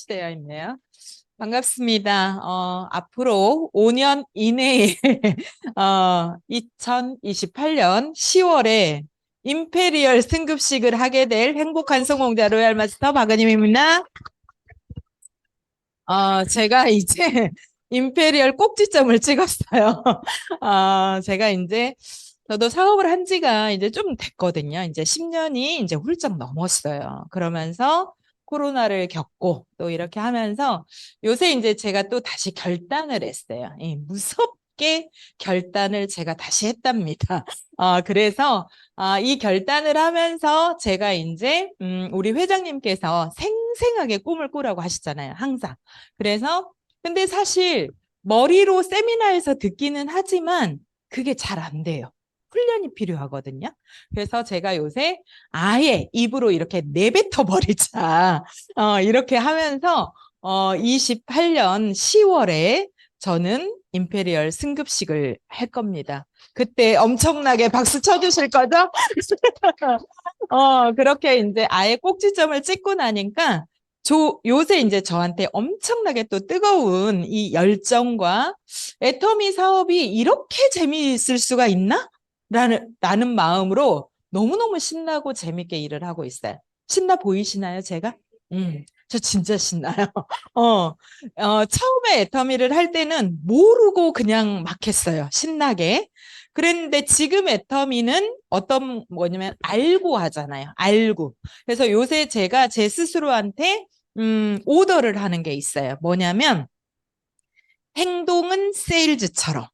설치되어 있네요. 반갑습니다. 앞으로 5년 이내에 2028년 10월에 임페리얼 승급식을 하게 될 행복한 성공자 로얄 마스터 박은임입니다. 제가 이제 임페리얼 꼭지점을 찍었어요. 제가 이제 저도 사업을 한 지가 이제 좀 됐거든요. 이제 10년이 이제 훌쩍 넘었어요. 그러면서 코로나를 겪고 또 이렇게 하면서 요새 이제 제가 또 다시 결단을 했어요. 무섭게 결단을 제가 다시 했답니다. 그래서 이 결단을 하면서 제가 이제 우리 회장님께서 생생하게 꿈을 꾸라고 하시잖아요. 항상. 그래서 근데 사실 머리로 세미나에서 듣기는 하지만 그게 잘 안 돼요. 훈련이 필요하거든요. 그래서 제가 요새 아예 입으로 이렇게 내뱉어 버리자. 이렇게 하면서 28년 10월에 저는 임페리얼 승급식을 할 겁니다. 그때 엄청나게 박수 쳐주실 거죠? 그렇게 이제 아예 꼭지점을 찍고 나니까 요새 이제 저한테 엄청나게 또 뜨거운 이 열정과 애터미 사업이 이렇게 재미있을 수가 있나? 라는 마음으로 너무너무 신나고 재밌게 일을 하고 있어요. 신나 보이시나요, 제가? 저 진짜 신나요. 처음에 애터미를 할 때는 모르고 그냥 막 했어요. 신나게. 그랬는데 지금 애터미는 어떤 뭐냐면 알고 하잖아요. 알고. 그래서 요새 제가 제 스스로한테 오더를 하는 게 있어요. 뭐냐면 행동은 세일즈처럼,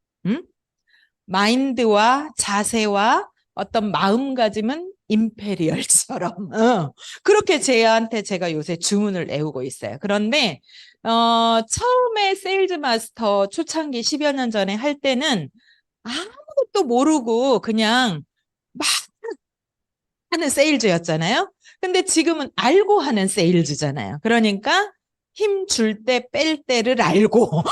마인드와 자세와 어떤 마음가짐은 임페리얼처럼 그렇게 제한테 제가 요새 주문을 외우고 있어요. 그런데 처음에 세일즈 마스터 초창기 10여 년 전에 할 때는 아무것도 모르고 그냥 막 하는 세일즈였잖아요. 근데 지금은 알고 하는 세일즈잖아요. 그러니까 힘 줄 때 뺄 때를 알고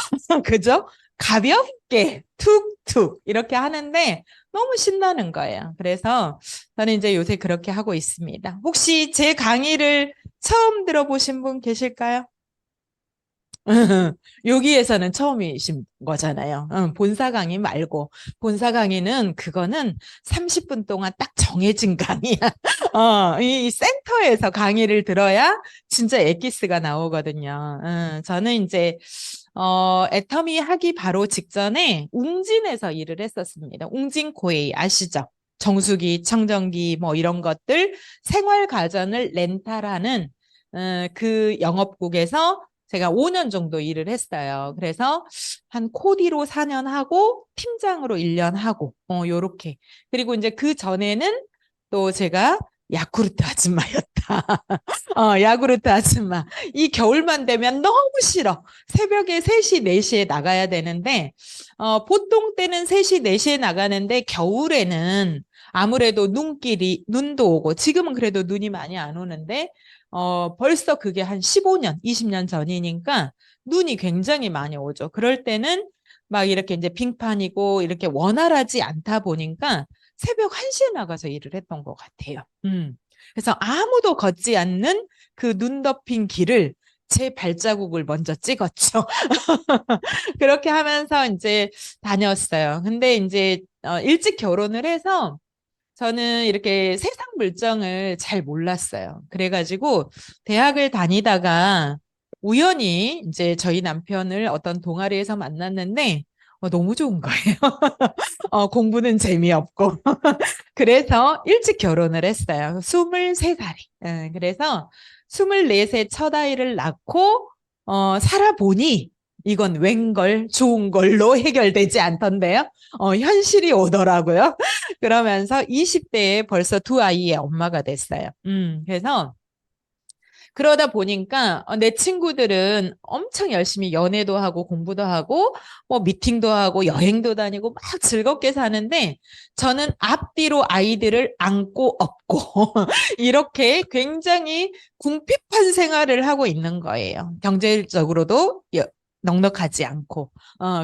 그죠? 가볍게 툭툭 이렇게 하는데 너무 신나는 거예요. 그래서 저는 이제 요새 그렇게 하고 있습니다. 혹시 제 강의를 처음 들어보신 분 계실까요? 여기에서는 처음이신 거잖아요. 본사 강의 말고. 본사 강의는 그거는 30분 동안 딱 정해진 강의야. 이 센터에서 강의를 들어야 진짜 엑기스가 나오거든요. 저는 이제, 애터미 하기 바로 직전에 웅진에서 일을 했었습니다. 웅진 코웨이 아시죠? 정수기, 청정기 뭐 이런 것들 생활 가전을 렌탈하는 그 영업국에서 제가 5년 정도 일을 했어요. 그래서 한 코디로 4년 하고 팀장으로 1년 하고 요렇게. 그리고 이제 그 전에는 또 제가 야쿠르트 아줌마였다. 야쿠르트 아줌마. 이 겨울만 되면 너무 싫어. 새벽에 3시, 4시에 나가야 되는데 보통 때는 3시, 4시에 나가는데 겨울에는 아무래도 눈도 오고 지금은 그래도 눈이 많이 안 오는데 벌써 그게 한 15년, 20년 전이니까 눈이 굉장히 많이 오죠. 그럴 때는 막 이렇게 이제 빙판이고 이렇게 원활하지 않다 보니까 새벽 1시에 나가서 일을 했던 것 같아요. 그래서 아무도 걷지 않는 그 눈 덮인 길을 제 발자국을 먼저 찍었죠. 그렇게 하면서 이제 다녔어요. 근데 이제 일찍 결혼을 해서 저는 이렇게 세상 물정을 잘 몰랐어요. 그래가지고 대학을 다니다가 우연히 이제 저희 남편을 어떤 동아리에서 만났는데 너무 좋은 거예요. 공부는 재미없고. 그래서 일찍 결혼을 했어요. 23살이. 그래서 24세 첫 아이를 낳고 살아보니 이건 웬걸 좋은 걸로 해결되지 않던데요. 현실이 오더라고요. 그러면서 20대에 벌써 두 아이의 엄마가 됐어요. 그래서 그러다 보니까 내 친구들은 엄청 열심히 연애도 하고 공부도 하고 뭐 미팅도 하고 여행도 다니고 막 즐겁게 사는데 저는 앞뒤로 아이들을 안고 업고 이렇게 굉장히 궁핍한 생활을 하고 있는 거예요. 경제적으로도 넉넉하지 않고.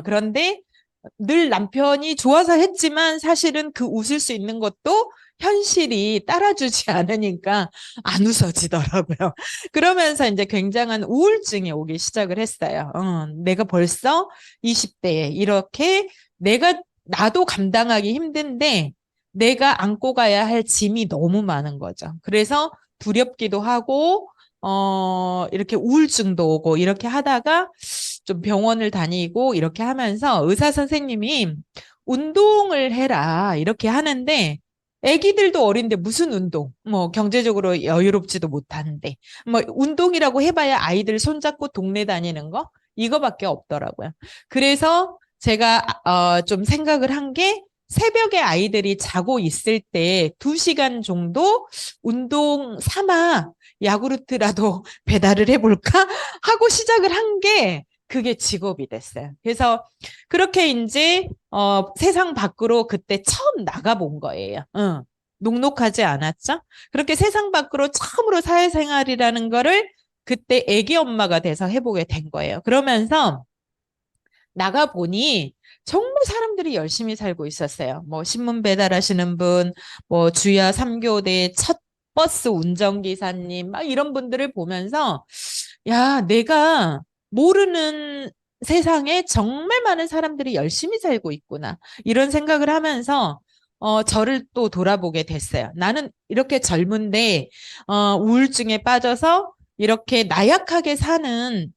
그런데 늘 남편이 좋아서 했지만 사실은 그 웃을 수 있는 것도 현실이 따라주지 않으니까 안 웃어지더라고요. 그러면서 이제 굉장한 우울증이 오기 시작을 했어요. 내가 벌써 20대에 이렇게 나도 감당하기 힘든데 내가 안고 가야 할 짐이 너무 많은 거죠. 그래서 두렵기도 하고, 이렇게 우울증도 오고 이렇게 하다가 좀 병원을 다니고 이렇게 하면서 의사 선생님이 운동을 해라 이렇게 하는데 애기들도 어린데 무슨 운동? 뭐 경제적으로 여유롭지도 못하는데 뭐 운동이라고 해봐야 아이들 손잡고 동네 다니는 거 이거밖에 없더라고요. 그래서 제가 좀 생각을 한 게 새벽에 아이들이 자고 있을 때 2시간 정도 운동 삼아 야구르트라도 배달을 해볼까 하고 시작을 한 게 그게 직업이 됐어요. 그래서 그렇게 이제 세상 밖으로 그때 처음 나가본 거예요. 녹록하지 않았죠? 그렇게 세상 밖으로 처음으로 사회생활이라는 거를 그때 애기 엄마가 돼서 해보게 된 거예요. 그러면서 나가보니 정말 사람들이 열심히 살고 있었어요. 뭐 신문 배달하시는 분, 뭐 주야 3교대 첫 버스 운전기사님, 막 이런 분들을 보면서 야, 내가 모르는 세상에 정말 많은 사람들이 열심히 살고 있구나. 이런 생각을 하면서 저를 또 돌아보게 됐어요. 나는 이렇게 젊은데 우울증에 빠져서 이렇게 나약하게 사는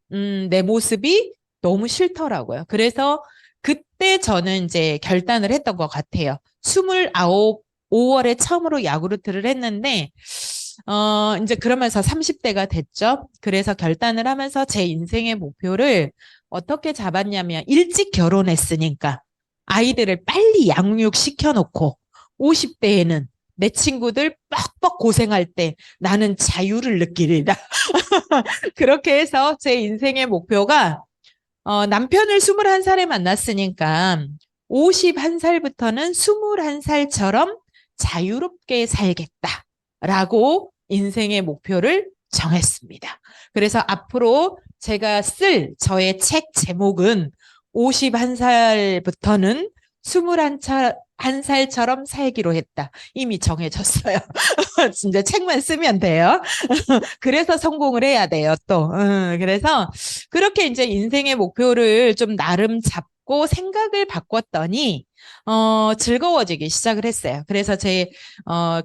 내 모습이 너무 싫더라고요. 그래서 그때 저는 이제 결단을 했던 것 같아요. 29, 5월에 처음으로 야구르트를 했는데, 이제 그러면서 30대가 됐죠. 그래서 결단을 하면서 제 인생의 목표를 어떻게 잡았냐면, 일찍 결혼했으니까 아이들을 빨리 양육시켜 놓고, 50대에는 내 친구들 뻑뻑 고생할 때 나는 자유를 느끼리라. 그렇게 해서 제 인생의 목표가 남편을 21살에 만났으니까 51살부터는 21살처럼 자유롭게 살겠다라고 인생의 목표를 정했습니다. 그래서 앞으로 제가 쓸 저의 책 제목은 51살부터는 21살처럼 살기로 했다. 이미 정해졌어요. 진짜 책만 쓰면 돼요. 그래서 성공을 해야 돼요, 또. 그래서 그렇게 이제 인생의 목표를 좀 나름 잡고 생각을 바꿨더니, 즐거워지기 시작을 했어요. 그래서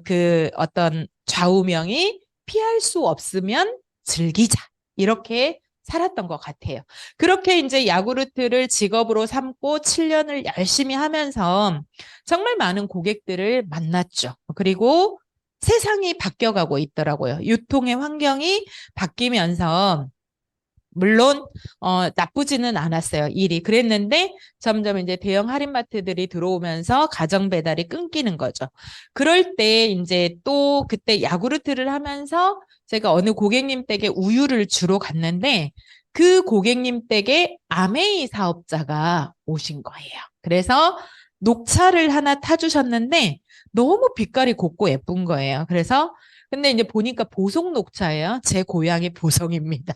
그 어떤 좌우명이 피할 수 없으면 즐기자. 이렇게 살았던 것 같아요. 그렇게 이제 야구르트를 직업으로 삼고 7년을 열심히 하면서 정말 많은 고객들을 만났죠. 그리고 세상이 바뀌어가고 있더라고요. 유통의 환경이 바뀌면서 물론 나쁘지는 않았어요. 일이. 그랬는데 점점 이제 대형 할인마트들이 들어오면서 가정 배달이 끊기는 거죠. 그럴 때 이제 또 그때 야구르트를 하면서 제가 어느 고객님 댁에 우유를 주러 갔는데 그 고객님 댁에 아메이 사업자가 오신 거예요. 그래서 녹차를 하나 타주셨는데 너무 빛깔이 곱고 예쁜 거예요. 그래서 근데 이제 보니까 보성 녹차예요. 제 고향이 보성입니다.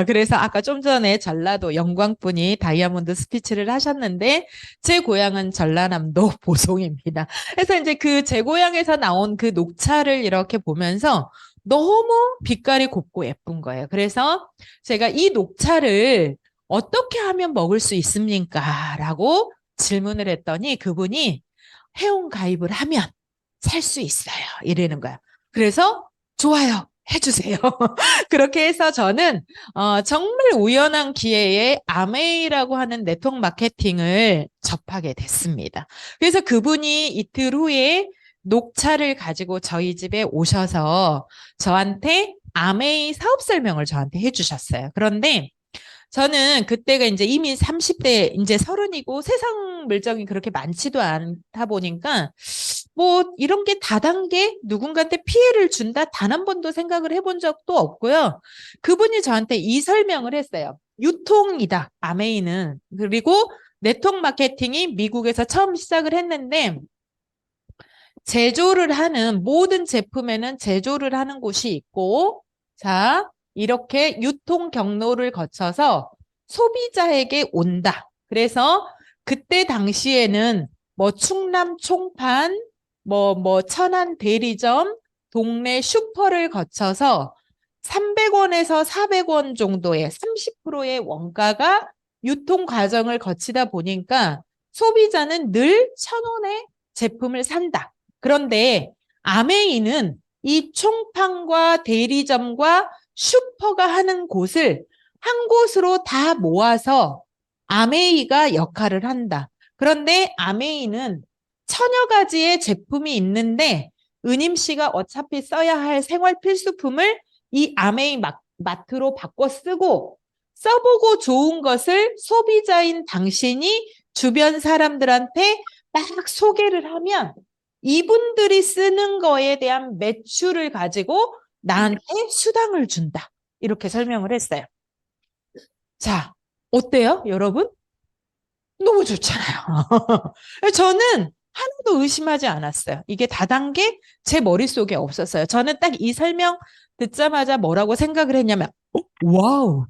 그래서 아까 좀 전에 전라도 영광분이 다이아몬드 스피치를 하셨는데 제 고향은 전라남도 보성입니다. 그래서 이제 그 제 고향에서 나온 그 녹차를 이렇게 보면서 너무 빛깔이 곱고 예쁜 거예요. 그래서 제가 이 녹차를 어떻게 하면 먹을 수 있습니까? 라고 질문을 했더니 그분이 회원 가입을 하면 살 수 있어요. 이러는 거야. 그래서 좋아요. 해주세요. 그렇게 해서 저는 정말 우연한 기회에 아메이라고 하는 네트워크 마케팅을 접하게 됐습니다. 그래서 그분이 이틀 후에 녹차를 가지고 저희 집에 오셔서 저한테 아메이 사업 설명을 저한테 해주셨어요. 그런데 저는 그때가 이제 이미 30대, 이제 30이고 세상 물정이 그렇게 많지도 않다 보니까 뭐 이런 게 다단계 누군가한테 피해를 준다 단 한 번도 생각을 해본 적도 없고요. 그분이 저한테 이 설명을 했어요. 유통이다, 아메이는. 그리고 네트워크 마케팅이 미국에서 처음 시작을 했는데 제조를 하는 모든 제품에는 제조를 하는 곳이 있고 자, 이렇게 유통 경로를 거쳐서 소비자에게 온다. 그래서 그때 당시에는 뭐 충남 총판, 천안 대리점, 동네 슈퍼를 거쳐서 300원에서 400원 정도의 30%의 원가가 유통 과정을 거치다 보니까 소비자는 늘 1,000원의 제품을 산다. 그런데 아메이는 이 총판과 대리점과 슈퍼가 하는 곳을 한 곳으로 다 모아서 아메이가 역할을 한다. 그런데 아메이는 천여 가지의 제품이 있는데 은임 씨가 어차피 써야 할 생활 필수품을 이 아메이 마트로 바꿔 쓰고 써보고 좋은 것을 소비자인 당신이 주변 사람들한테 막 소개를 하면 이분들이 쓰는 거에 대한 매출을 가지고 나한테 수당을 준다. 이렇게 설명을 했어요. 자, 어때요, 여러분? 너무 좋잖아요. 저는 하나도 의심하지 않았어요. 이게 다단계 제 머릿속에 없었어요. 저는 딱 이 설명 듣자마자 뭐라고 생각을 했냐면, 와우,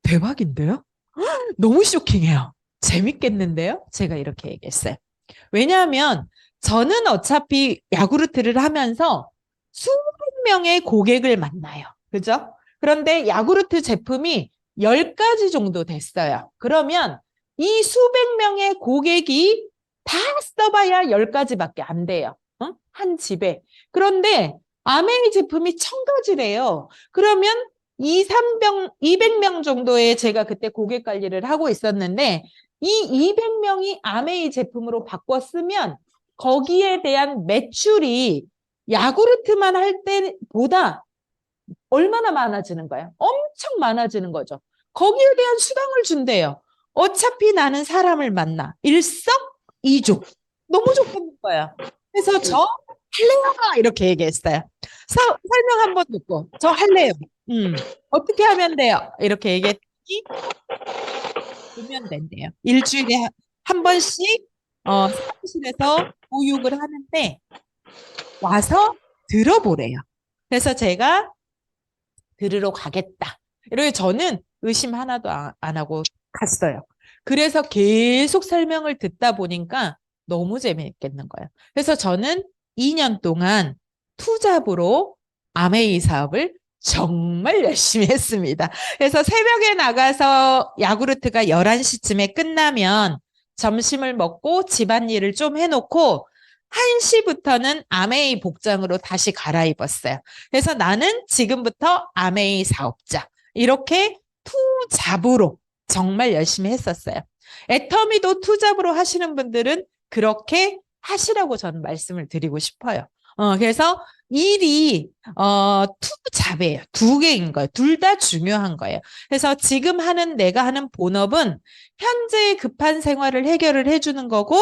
대박인데요? 너무 쇼킹해요. 재밌겠는데요? 제가 이렇게 얘기했어요. 왜냐하면 저는 어차피 야구르트를 하면서 수백 명의 고객을 만나요. 그죠? 그런데 야구르트 제품이 10가지 정도 됐어요. 그러면 이 수백 명의 고객이 다 써봐야 10가지밖에 안 돼요. 한 집에. 그런데 아메이 제품이 1,000가지래요. 그러면 200명 정도의 제가 그때 고객 관리를 하고 있었는데 이 200명이 아메이 제품으로 바꿔 쓰면 거기에 대한 매출이 야구르트만 할 때보다 얼마나 많아지는 거예요? 엄청 많아지는 거죠. 거기에 대한 수당을 준대요. 어차피 나는 사람을 만나. 일석이조. 너무 좋겠는 거예요. 그래서 저 할래요. 이렇게 얘기했어요. 설명 한번 듣고 저 할래요. 어떻게 하면 돼요? 이렇게 얘기했더니 보면 된대요. 일주일에 한 번씩 사무실에서 교육을 하는데 와서 들어보래요. 그래서 제가 들으러 가겠다. 이렇게 저는 의심 하나도 안 하고 갔어요. 그래서 계속 설명을 듣다 보니까 너무 재미있겠는 거예요. 그래서 저는 2년 동안 투잡으로 아메이 사업을 정말 열심히 했습니다. 그래서 새벽에 나가서 야구르트가 11시쯤에 끝나면 점심을 먹고 집안일을 좀 해놓고 1시부터는 아메이 복장으로 다시 갈아입었어요. 그래서 나는 지금부터 아메이 사업자. 이렇게 투잡으로 정말 열심히 했었어요. 애터미도 투잡으로 하시는 분들은 그렇게 하시라고 저는 말씀을 드리고 싶어요. 그래서 일이 투잡이에요. 두 개인 거예요. 둘 다 중요한 거예요. 그래서 지금 내가 하는 본업은 현재의 급한 생활을 해결을 해주는 거고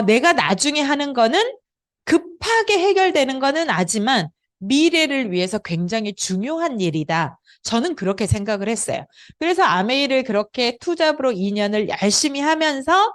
내가 나중에 하는 거는 급하게 해결되는 거는 아지만 미래를 위해서 굉장히 중요한 일이다. 저는 그렇게 생각을 했어요. 그래서 아메이를 그렇게 투잡으로 2년을 열심히 하면서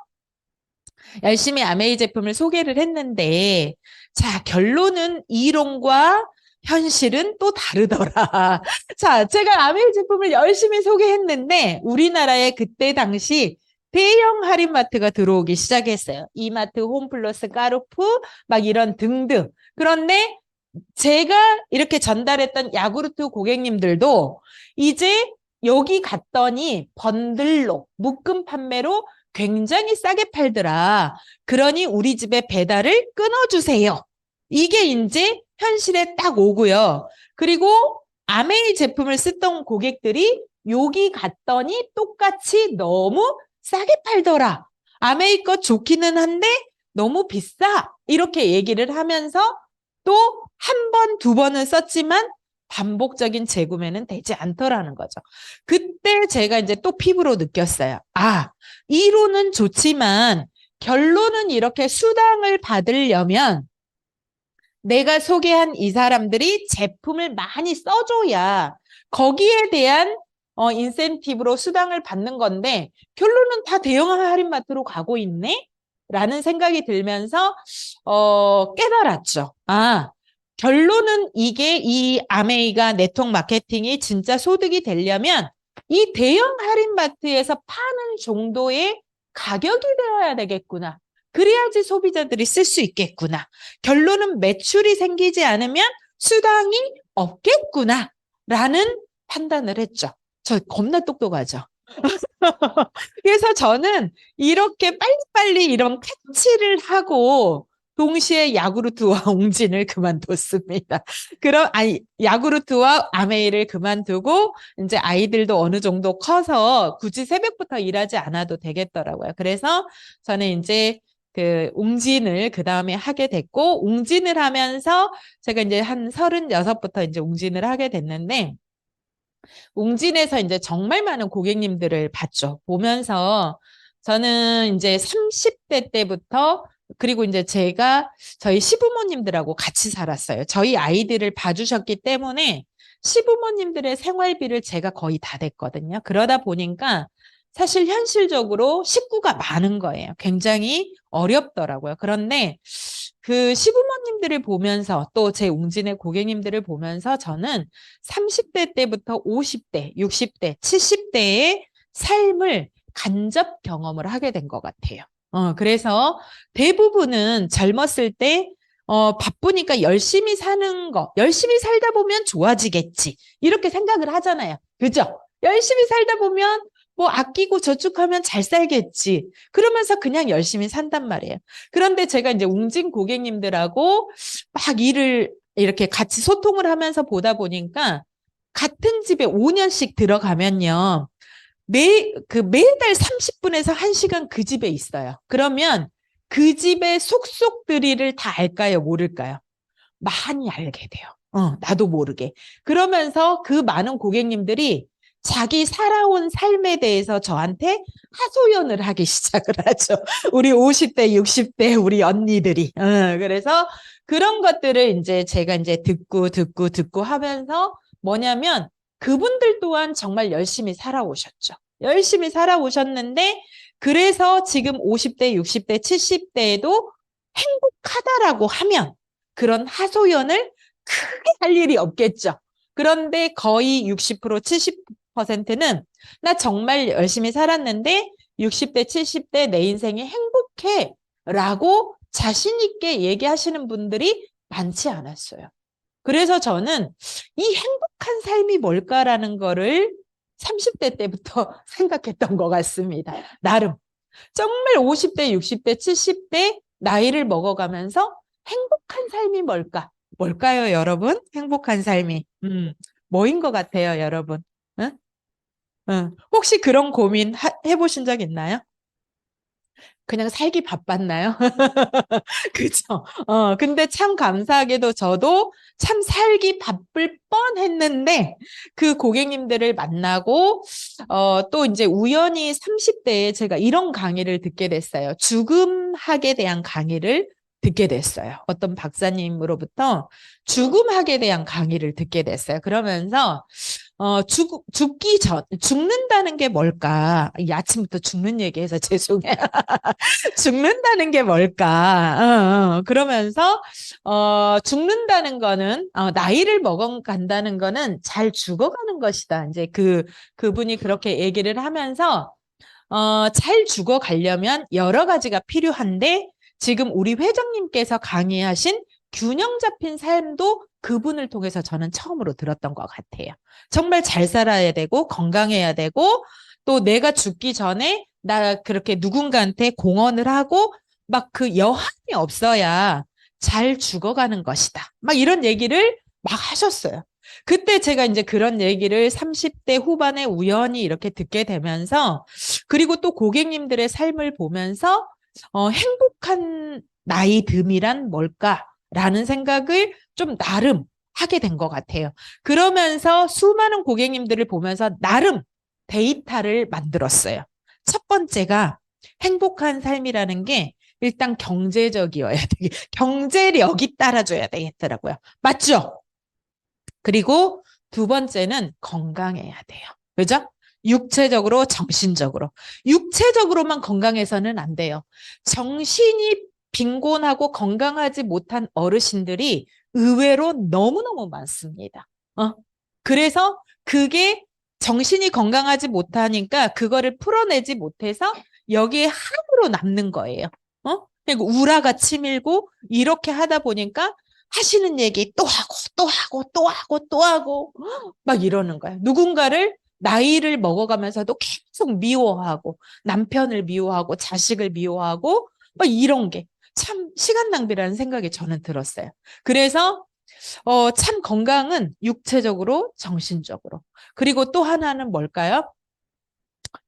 열심히 아메이 제품을 소개를 했는데 자, 결론은 이론과 현실은 또 다르더라. 자, 제가 아메이 제품을 열심히 소개했는데 우리나라에 그때 당시 대형 할인마트가 들어오기 시작했어요. 이마트, 홈플러스, 까르푸 막 이런 등등. 그런데 제가 이렇게 전달했던 야구르트 고객님들도 이제 여기 갔더니 번들로 묶음 판매로 굉장히 싸게 팔더라. 그러니 우리 집에 배달을 끊어주세요. 이게 이제 현실에 딱 오고요. 그리고 아메이 제품을 쓰던 고객들이 여기 갔더니 똑같이 너무 싸게 팔더라. 아메이 거 좋기는 한데 너무 비싸. 이렇게 얘기를 하면서 또 한 번, 두 번은 썼지만 반복적인 재구매는 되지 않더라는 거죠. 그때 제가 이제 또 피부로 느꼈어요. 아, 이론은 좋지만 결론은 이렇게 수당을 받으려면 내가 소개한 이 사람들이 제품을 많이 써줘야 거기에 대한 인센티브로 수당을 받는 건데 결론은 다 대형 할인마트로 가고 있네? 라는 생각이 들면서 깨달았죠. 아, 결론은 이 아메이가 네트워크 마케팅이 진짜 소득이 되려면 이 대형 할인마트에서 파는 정도의 가격이 되어야 되겠구나. 그래야지 소비자들이 쓸 수 있겠구나. 결론은 매출이 생기지 않으면 수당이 없겠구나. 라는 판단을 했죠. 저 겁나 똑똑하죠. 그래서 저는 이렇게 빨리빨리 이런 캐치를 하고 동시에 야구르트와 웅진을 그만뒀습니다. 야구르트와 아메이를 그만두고 이제 아이들도 어느 정도 커서 굳이 새벽부터 일하지 않아도 되겠더라고요. 그래서 저는 이제 그 웅진을 그 다음에 하게 됐고, 웅진을 하면서 제가 이제 한 36부터 이제 웅진을 하게 됐는데, 웅진에서 이제 정말 많은 고객님들을 봤죠. 보면서 저는 이제 30대 때부터, 그리고 이제 제가 저희 시부모님들하고 같이 살았어요. 저희 아이들을 봐주셨기 때문에 시부모님들의 생활비를 제가 거의 다 냈거든요. 그러다 보니까 사실 현실적으로 식구가 많은 거예요. 굉장히 어렵더라고요. 그런데 그 시부모님들을 보면서 또 제 웅진의 고객님들을 보면서 저는 30대 때부터 50대, 60대, 70대의 삶을 간접 경험을 하게 된 것 같아요. 그래서 대부분은 젊었을 때 바쁘니까 열심히 사는 거, 열심히 살다 보면 좋아지겠지. 이렇게 생각을 하잖아요. 그죠? 열심히 살다 보면 뭐 아끼고 저축하면 잘 살겠지. 그러면서 그냥 열심히 산단 말이에요. 그런데 제가 이제 웅진 고객님들하고 막 일을 이렇게 같이 소통을 하면서 보다 보니까 같은 집에 5년씩 들어가면요. 매달 30분에서 1시간 그 집에 있어요. 그러면 그 집의 속속들이를 다 알까요? 모를까요? 많이 알게 돼요. 나도 모르게. 그러면서 그 많은 고객님들이 자기 살아온 삶에 대해서 저한테 하소연을 하기 시작을 하죠. 우리 50대, 60대 우리 언니들이. 그래서 그런 것들을 이제 제가 이제 듣고 하면서 뭐냐면 그분들 또한 정말 열심히 살아오셨죠. 열심히 살아오셨는데 그래서 지금 50대, 60대, 70대에도 행복하다라고 하면 그런 하소연을 크게 할 일이 없겠죠. 그런데 거의 60%, 70%는 나 정말 열심히 살았는데 60대, 70대 내 인생이 행복해 라고 자신 있게 얘기하시는 분들이 많지 않았어요. 그래서 저는 이 행복한 삶이 뭘까라는 거를 30대 때부터 생각했던 것 같습니다. 나름. 정말 50대, 60대, 70대 나이를 먹어가면서 행복한 삶이 뭘까? 뭘까요, 여러분? 행복한 삶이. 뭐인 것 같아요, 여러분? 응? 응. 혹시 그런 고민 해보신 적 있나요? 그냥 살기 바빴나요? 그죠? 근데 참 감사하게도 저도 참 살기 바쁠 뻔했는데 그 고객님들을 만나고 또 이제 우연히 30대에 제가 이런 강의를 듣게 됐어요. 죽음학에 대한 강의를 듣게 됐어요. 어떤 박사님으로부터 죽음학에 대한 강의를 듣게 됐어요. 그러면서 죽는다는 게 뭘까? 이 아침부터 죽는 얘기해서 죄송해요. 죽는다는 게 뭘까? 그러면서, 죽는다는 거는, 나이를 먹어간다는 거는 잘 죽어가는 것이다. 이제 그분이 그렇게 얘기를 하면서, 잘 죽어가려면 여러 가지가 필요한데, 지금 우리 회장님께서 강의하신 균형 잡힌 삶도 그분을 통해서 저는 처음으로 들었던 것 같아요. 정말 잘 살아야 되고, 건강해야 되고, 또 내가 죽기 전에 나 그렇게 누군가한테 공헌을 하고 막 그 여한이 없어야 잘 죽어가는 것이다. 막 이런 얘기를 막 하셨어요. 그때 제가 이제 그런 얘기를 30대 후반에 우연히 이렇게 듣게 되면서 그리고 또 고객님들의 삶을 보면서 행복한 나이 듦이란 뭘까라는 생각을 좀 나름 하게 된 것 같아요. 그러면서 수많은 고객님들을 보면서 나름 데이터를 만들었어요. 첫 번째가 행복한 삶이라는 게 일단 경제적이어야 돼. 경제력이 따라줘야 되겠더라고요. 맞죠? 그리고 두 번째는 건강해야 돼요. 그죠? 육체적으로, 정신적으로. 육체적으로만 건강해서는 안 돼요. 정신이 빈곤하고 건강하지 못한 어르신들이 의외로 너무너무 많습니다. 그래서 그게 정신이 건강하지 못하니까 그거를 풀어내지 못해서 여기에 한으로 남는 거예요. 그리고 우라가 치밀고 이렇게 하다 보니까 하시는 얘기 또 하고 또 하고 또 하고 또 하고 막 이러는 거예요. 누군가를 나이를 먹어가면서도 계속 미워하고 남편을 미워하고 자식을 미워하고 막 이런 게 참 시간 낭비라는 생각이 저는 들었어요. 그래서 참 건강은 육체적으로, 정신적으로. 그리고 또 하나는 뭘까요?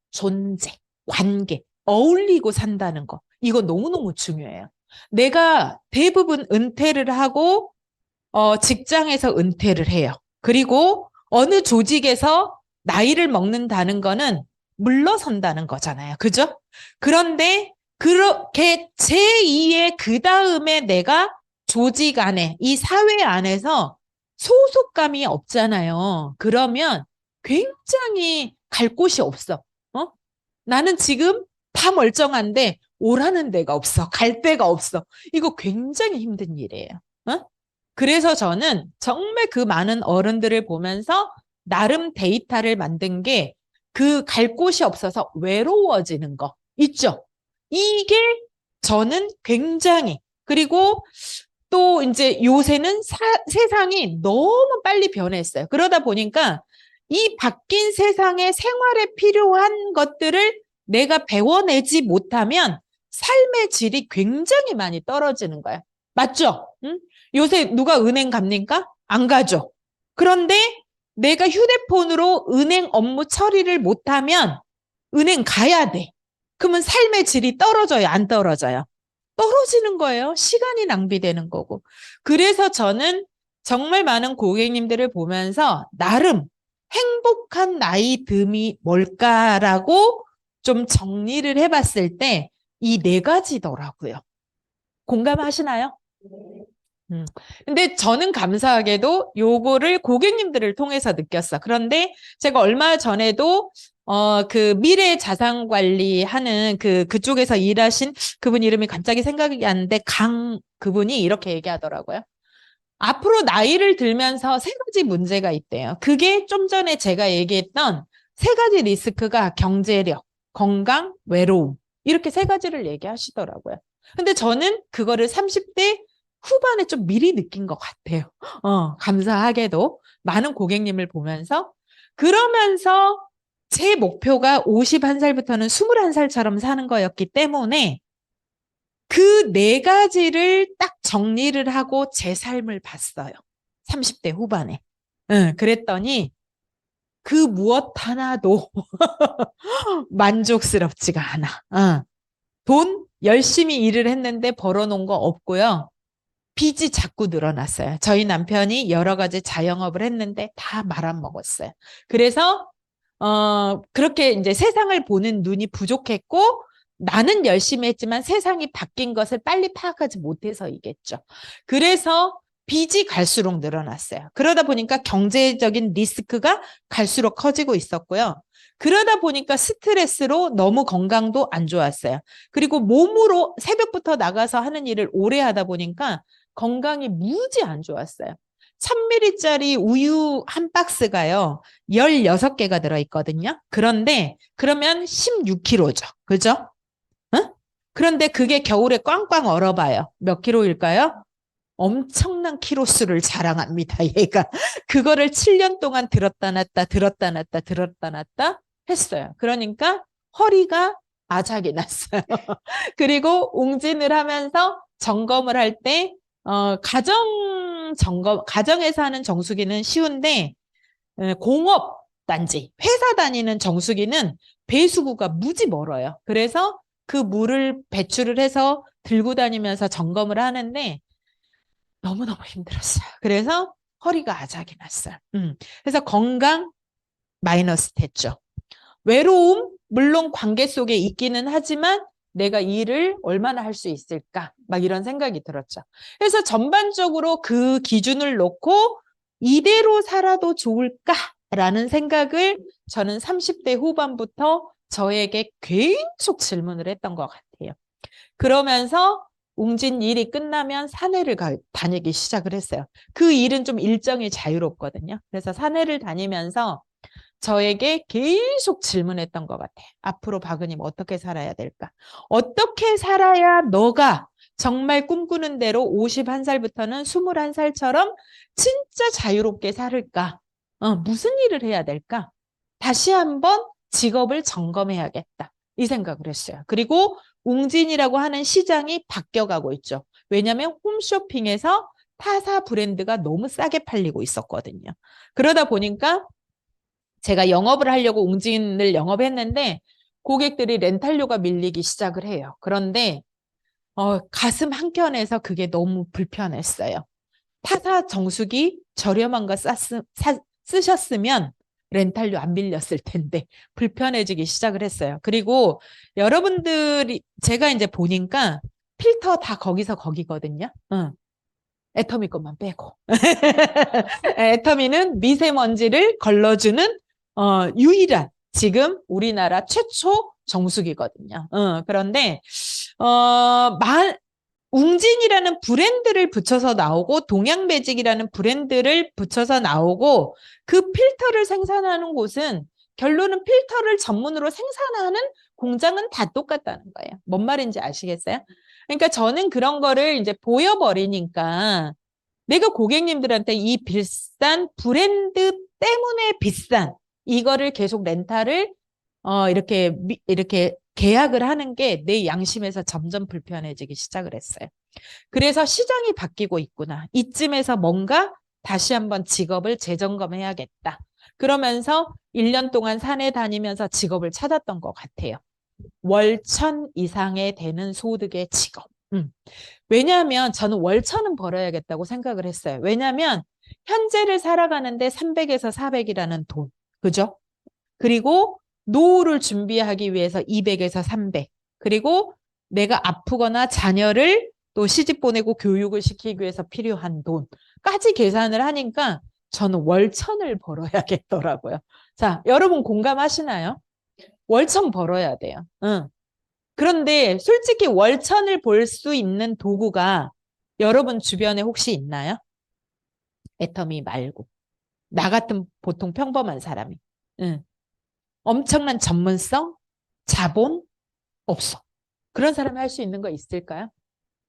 존재, 관계, 어울리고 산다는 거. 이거 너무너무 중요해요. 내가 대부분 은퇴를 하고 직장에서 은퇴를 해요. 그리고 어느 조직에서 나이를 먹는다는 거는 물러선다는 거잖아요. 그죠? 그런데 그렇게 제2의 그 다음에 내가 조직 안에, 이 사회 안에서 소속감이 없잖아요. 그러면 굉장히 갈 곳이 없어. 어? 나는 지금 다 멀쩡한데 오라는 데가 없어. 갈 데가 없어. 이거 굉장히 힘든 일이에요. 어? 그래서 저는 정말 그 많은 어른들을 보면서 나름 데이터를 만든 게 그 갈 곳이 없어서 외로워지는 거 있죠. 이게 저는 굉장히 그리고 또 이제 요새는 세상이 너무 빨리 변했어요. 그러다 보니까 이 바뀐 세상의 생활에 필요한 것들을 내가 배워내지 못하면 삶의 질이 굉장히 많이 떨어지는 거예요. 맞죠? 응? 요새 누가 은행 갑니까? 안 가죠. 그런데 내가 휴대폰으로 은행 업무 처리를 못하면 은행 가야 돼. 그러면 삶의 질이 떨어져요? 안 떨어져요? 떨어지는 거예요. 시간이 낭비되는 거고. 그래서 저는 정말 많은 고객님들을 보면서 나름 행복한 나이 듦이 뭘까라고 좀 정리를 해봤을 때 이 네 가지더라고요. 공감하시나요? 근데 저는 감사하게도 요거를 고객님들을 통해서 느꼈어. 그런데 제가 얼마 전에도 그 미래 자산 관리하는 그쪽에서 일하신 그분 이름이 갑자기 생각이 안 나는데 그분이 이렇게 얘기하더라고요. 앞으로 나이를 들면서 세 가지 문제가 있대요. 그게 좀 전에 제가 얘기했던 세 가지 리스크가 경제력, 건강, 외로움. 이렇게 세 가지를 얘기하시더라고요. 근데 저는 그거를 30대 후반에 좀 미리 느낀 것 같아요. 감사하게도 많은 고객님을 보면서 그러면서 제 목표가 51살부터는 21살처럼 사는 거였기 때문에 그 네 가지를 딱 정리를 하고 제 삶을 봤어요. 30대 후반에. 그랬더니 그 무엇 하나도 만족스럽지가 않아. 돈 열심히 일을 했는데 벌어놓은 거 없고요. 빚이 자꾸 늘어났어요. 저희 남편이 여러 가지 자영업을 했는데 다 말아먹었어요. 그래서 그렇게 이제 세상을 보는 눈이 부족했고 나는 열심히 했지만 세상이 바뀐 것을 빨리 파악하지 못해서이겠죠. 그래서 빚이 갈수록 늘어났어요. 그러다 보니까 경제적인 리스크가 갈수록 커지고 있었고요. 그러다 보니까 스트레스로 너무 건강도 안 좋았어요. 그리고 몸으로 새벽부터 나가서 하는 일을 오래 하다 보니까 건강이 무지 안 좋았어요. 1000ml짜리 우유 한 박스가요. 16개가 들어있거든요. 그런데 그러면 16kg죠. 그죠? 응? 그런데 그게 겨울에 꽝꽝 얼어봐요. 몇 킬로일까요? 엄청난 키로수를 자랑합니다. 얘가. 그거를 7년 동안 들었다 놨다 들었다 놨다 들었다 놨다 했어요. 그러니까 허리가 아작이 났어요. 그리고 웅진을 하면서 점검을 할 때 가정에서 하는 정수기는 쉬운데 공업 단지, 회사 다니는 정수기는 배수구가 무지 멀어요. 그래서 그 물을 배출을 해서 들고 다니면서 점검을 하는데 너무너무 힘들었어요. 그래서 허리가 아작이 났어요. 그래서 건강 마이너스 됐죠. 외로움, 물론 관계 속에 있기는 하지만 내가 일을 얼마나 할 수 있을까? 막 이런 생각이 들었죠. 그래서 전반적으로 그 기준을 놓고 이대로 살아도 좋을까라는 생각을 저는 30대 후반부터 저에게 계속 질문을 했던 것 같아요. 그러면서 웅진 일이 끝나면 산에를 다니기 시작을 했어요. 그 일은 좀 일정이 자유롭거든요. 그래서 산에를 다니면서 저에게 계속 질문했던 것 같아요. 앞으로 박은님 어떻게 살아야 될까? 어떻게 살아야 너가 정말 꿈꾸는 대로 51살부터는 21살처럼 진짜 자유롭게 살을까? 무슨 일을 해야 될까? 다시 한번 직업을 점검해야겠다. 이 생각을 했어요. 그리고 웅진이라고 하는 시장이 바뀌어가고 있죠. 왜냐하면 홈쇼핑에서 타사 브랜드가 너무 싸게 팔리고 있었거든요. 그러다 보니까 제가 영업을 하려고 웅진을 영업했는데 고객들이 렌탈료가 밀리기 시작을 해요. 그런데 가슴 한켠에서 그게 너무 불편했어요. 타사 정수기 저렴한 거 쓰셨으면 렌탈료 안 밀렸을 텐데 불편해지기 시작을 했어요. 그리고 여러분들이 제가 이제 보니까 필터 다 거기서 거기거든요. 응. 애터미 것만 빼고. 애터미는 미세먼지를 걸러주는 유일한 지금 우리나라 최초 정수기거든요. 그런데 어, 웅진이라는 브랜드를 붙여서 나오고 동양매직이라는 브랜드를 붙여서 나오고 그 필터를 생산하는 곳은 결론은 필터를 전문으로 생산하는 공장은 다 똑같다는 거예요. 뭔 말인지 아시겠어요? 그러니까 저는 그런 거를 이제 보여버리니까 내가 고객님들한테 이 비싼 브랜드 때문에 비싼 이거를 계속 렌탈을 이렇게 계약을 하는 게 내 양심에서 점점 불편해지기 시작을 했어요. 그래서 시장이 바뀌고 있구나. 이쯤에서 뭔가 다시 한번 직업을 재점검해야겠다. 그러면서 1년 동안 산에 다니면서 직업을 찾았던 것 같아요. 월 1,000 이상의 되는 소득의 직업. 왜냐하면 저는 월 1,000은 벌어야겠다고 생각을 했어요. 왜냐하면 현재를 살아가는데 300에서 400이라는 돈. 그죠? 그리고 노후를 준비하기 위해서 200에서 300. 그리고 내가 아프거나 자녀를 또 시집 보내고 교육을 시키기 위해서 필요한 돈까지 계산을 하니까 저는 월 1,000을 벌어야겠더라고요. 자, 여러분 공감하시나요? 월 1,000 벌어야 돼요. 응. 그런데 솔직히 월 1,000을 벌 수 있는 도구가 여러분 주변에 혹시 있나요? 애터미 말고. 나 같은 보통 평범한 사람이. 응. 엄청난 전문성, 자본 없어. 그런 사람이 할 수 있는 거 있을까요?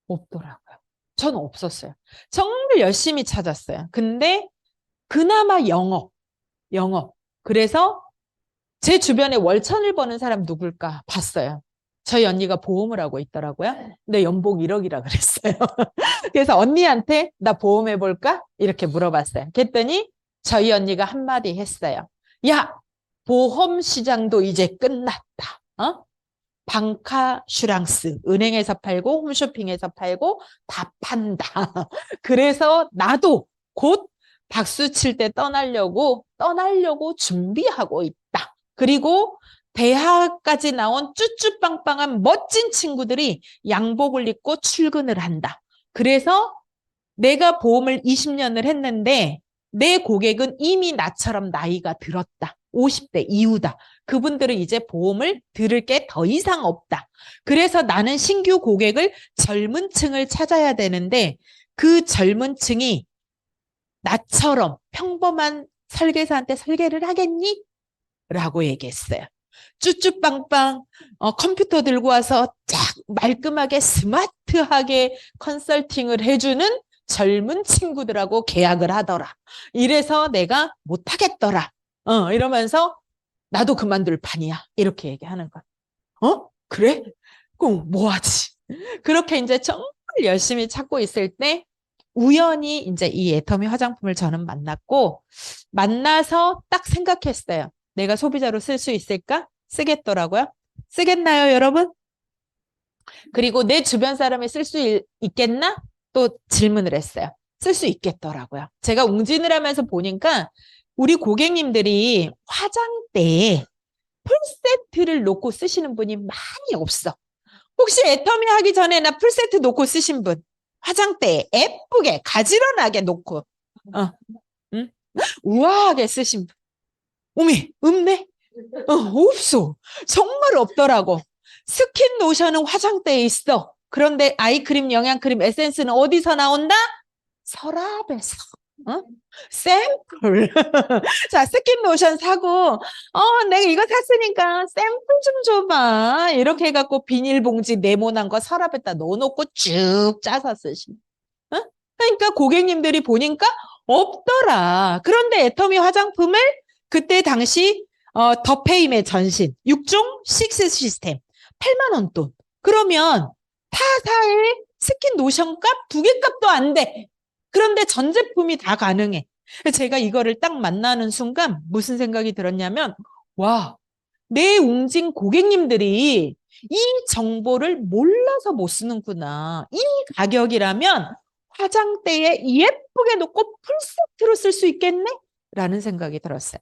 없더라고요. 저는 없었어요. 정말 열심히 찾았어요. 근데 그나마 영업. 그래서 제 주변에 월 1,000을 버는 사람 누굴까 봤어요. 저희 언니가 보험을 하고 있더라고요. 근데 연봉 1억이라 그랬어요. 그래서 언니한테 나 보험해볼까? 이렇게 물어봤어요. 그랬더니 저희 언니가 한마디 했어요. 야, 보험 시장도 이제 끝났다. 방카슈랑스, 은행에서 팔고 홈쇼핑에서 팔고 다 판다. 그래서 나도 곧 박수 칠 때 떠나려고 준비하고 있다. 그리고 대학까지 나온 쭈쭈빵빵한 멋진 친구들이 양복을 입고 출근을 한다. 그래서 내가 보험을 20년을 했는데 내 고객은 이미 나처럼 나이가 들었다. 50대 이후다. 그분들은 이제 보험을 들을 게 더 이상 없다. 그래서 나는 신규 고객을 젊은 층을 찾아야 되는데 그 젊은 층이 나처럼 평범한 설계사한테 설계를 하겠니? 라고 얘기했어요. 쭈쭈빵빵 컴퓨터 들고 와서 쫙 말끔하게 스마트하게 컨설팅을 해주는 젊은 친구들하고 계약을 하더라. 이래서 내가 못하겠더라. 이러면서 나도 그만둘 판이야. 이렇게 얘기하는 거야. 그래? 그럼 뭐 하지? 그렇게 이제 정말 열심히 찾고 있을 때 우연히 이제 이 애터미 화장품을 저는 만나서 딱 생각했어요. 내가 소비자로 쓸 수 있을까? 쓰겠더라고요. 쓰겠나요, 여러분? 그리고 내 주변 사람이 쓸 수 있겠나? 또 질문을 했어요. 쓸 수 있겠더라고요. 제가 웅진을 하면서 보니까 우리 고객님들이 화장대에 풀세트를 놓고 쓰시는 분이 많이 없어. 혹시 애터미 하기 전에 나 풀세트 놓고 쓰신 분? 화장대에 예쁘게 가지런하게 놓고 응? 우아하게 쓰신 분. 어메, 없네? 없어. 정말 없더라고. 스킨 로션은 화장대에 있어. 그런데 아이크림, 영양크림, 에센스는 어디서 나온다? 서랍에서. 어? 샘플. 자, 스킨 로션 사고, 내가 이거 샀으니까 샘플 좀 줘봐. 이렇게 해갖고 비닐봉지 네모난 거 서랍에다 넣어놓고 쭉 짜서 쓰시. 어? 그러니까 고객님들이 보니까 없더라. 그런데 애터미 화장품을 그때 당시 더페임의 전신 6종 식스 시스템 8만 원 돈. 그러면 타사의 스킨 로션 값 두 개 값도 안 돼. 그런데 전 제품이 다 가능해. 제가 이거를 딱 만나는 순간 무슨 생각이 들었냐면 와, 내 웅진 고객님들이 이 정보를 몰라서 못 쓰는구나. 이 가격이라면 화장대에 예쁘게 놓고 풀세트로 쓸 수 있겠네? 라는 생각이 들었어요.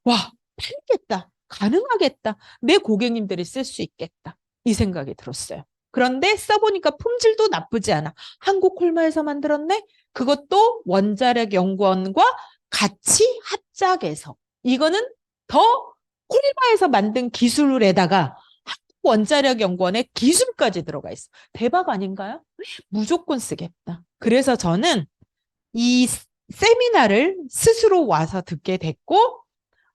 와, 팔겠다. 가능하겠다. 내 고객님들이 쓸 수 있겠다. 이 생각이 들었어요. 그런데 써보니까 품질도 나쁘지 않아. 한국 콜마에서 만들었네? 그것도 원자력 연구원과 같이 합작해서. 이거는 더 콜마에서 만든 기술에다가 한국 원자력 연구원의 기술까지 들어가 있어. 대박 아닌가요? 무조건 쓰겠다. 그래서 저는 이 세미나를 스스로 와서 듣게 됐고,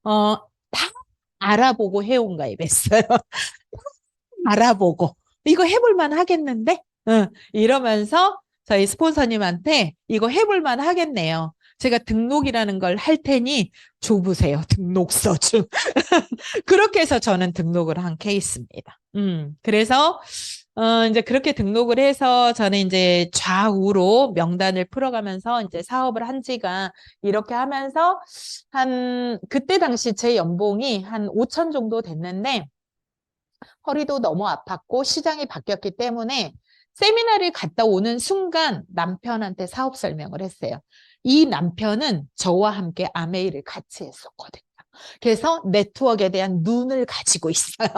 다 알아보고 회원 가입했어요. 알아보고. 이거 해볼만 하겠는데? 응, 이러면서 저희 스폰서님한테 이거 해볼만 하겠네요. 제가 등록이라는 걸 할 테니 줘보세요. 등록서 좀. 그렇게 해서 저는 등록을 한 케이스입니다. 그래서 이제 그렇게 등록을 해서 저는 이제 좌우로 명단을 풀어가면서 이제 사업을 한 지가 이렇게 하면서 그때 당시 제 연봉이 한 5천 정도 됐는데 허리도 너무 아팠고 시장이 바뀌었기 때문에 세미나를 갔다 오는 순간 남편한테 사업 설명을 했어요. 이 남편은 저와 함께 아메이를 같이 했었거든요. 그래서 네트워크에 대한 눈을 가지고 있어요.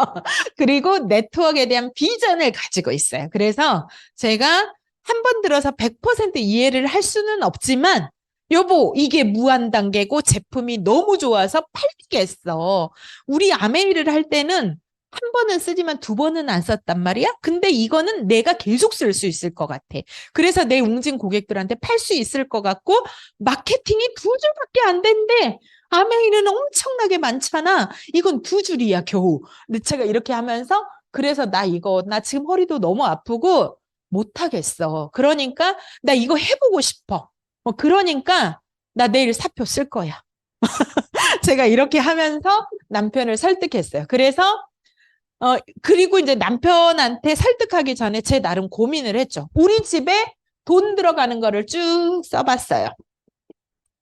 그리고 네트워크에 대한 비전을 가지고 있어요. 그래서 제가 한 번 들어서 100% 이해를 할 수는 없지만 여보, 이게 무한 단계고 제품이 너무 좋아서 팔리겠어. 우리 아메이를 할 때는 한 번은 쓰지만 두 번은 안 썼단 말이야? 근데 이거는 내가 계속 쓸 수 있을 것 같아. 그래서 내 웅진 고객들한테 팔 수 있을 것 같고 마케팅이 두 줄밖에 안 된대. 아메이는 엄청나게 많잖아. 이건 두 줄이야 겨우. 근데 제가 이렇게 하면서 그래서 나 지금 허리도 너무 아프고 못하겠어. 그러니까 나 이거 해보고 싶어. 그러니까 나 내일 사표 쓸 거야. 제가 이렇게 하면서 남편을 설득했어요. 그래서 그리고 이제 남편한테 설득하기 전에 제 나름 고민을 했죠. 우리 집에 돈 들어가는 거를 쭉 써봤어요.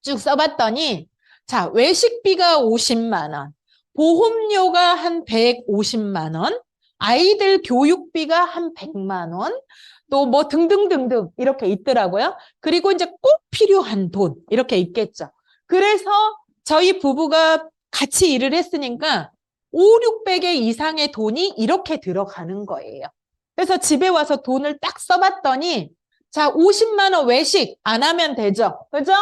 쭉 써봤더니, 자, 외식비가 50만 원, 보험료가 한 150만 원, 아이들 교육비가 한 100만 원, 또 뭐 등등등등 이렇게 있더라고요. 그리고 이제 꼭 필요한 돈 이렇게 있겠죠. 그래서 저희 부부가 같이 일을 했으니까 5, 600에 이상의 돈이 이렇게 들어가는 거예요. 그래서 집에 와서 돈을 딱 써봤더니 자, 50만 원 외식 안 하면 되죠. 그죠?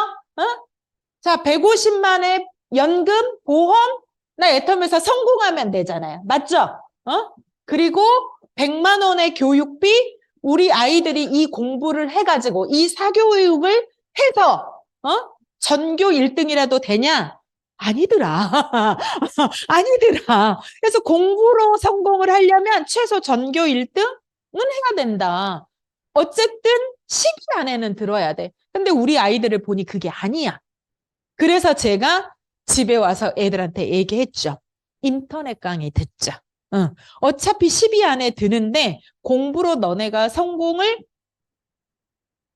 자, 150만의 연금, 보험, 나 애텀에서 성공하면 되잖아요. 맞죠? 그리고 100만 원의 교육비, 우리 아이들이 이 공부를 해가지고 이 사교육을 해서, 전교 1등이라도 되냐? 아니더라. 아니더라. 그래서 공부로 성공을 하려면 최소 전교 1등은 해야 된다. 어쨌든 시기 안에는 들어야 돼. 근데 우리 아이들을 보니 그게 아니야. 그래서 제가 집에 와서 애들한테 얘기했죠. 인터넷 강의 듣자. 어차피 10위 안에 드는데 공부로 너네가 성공을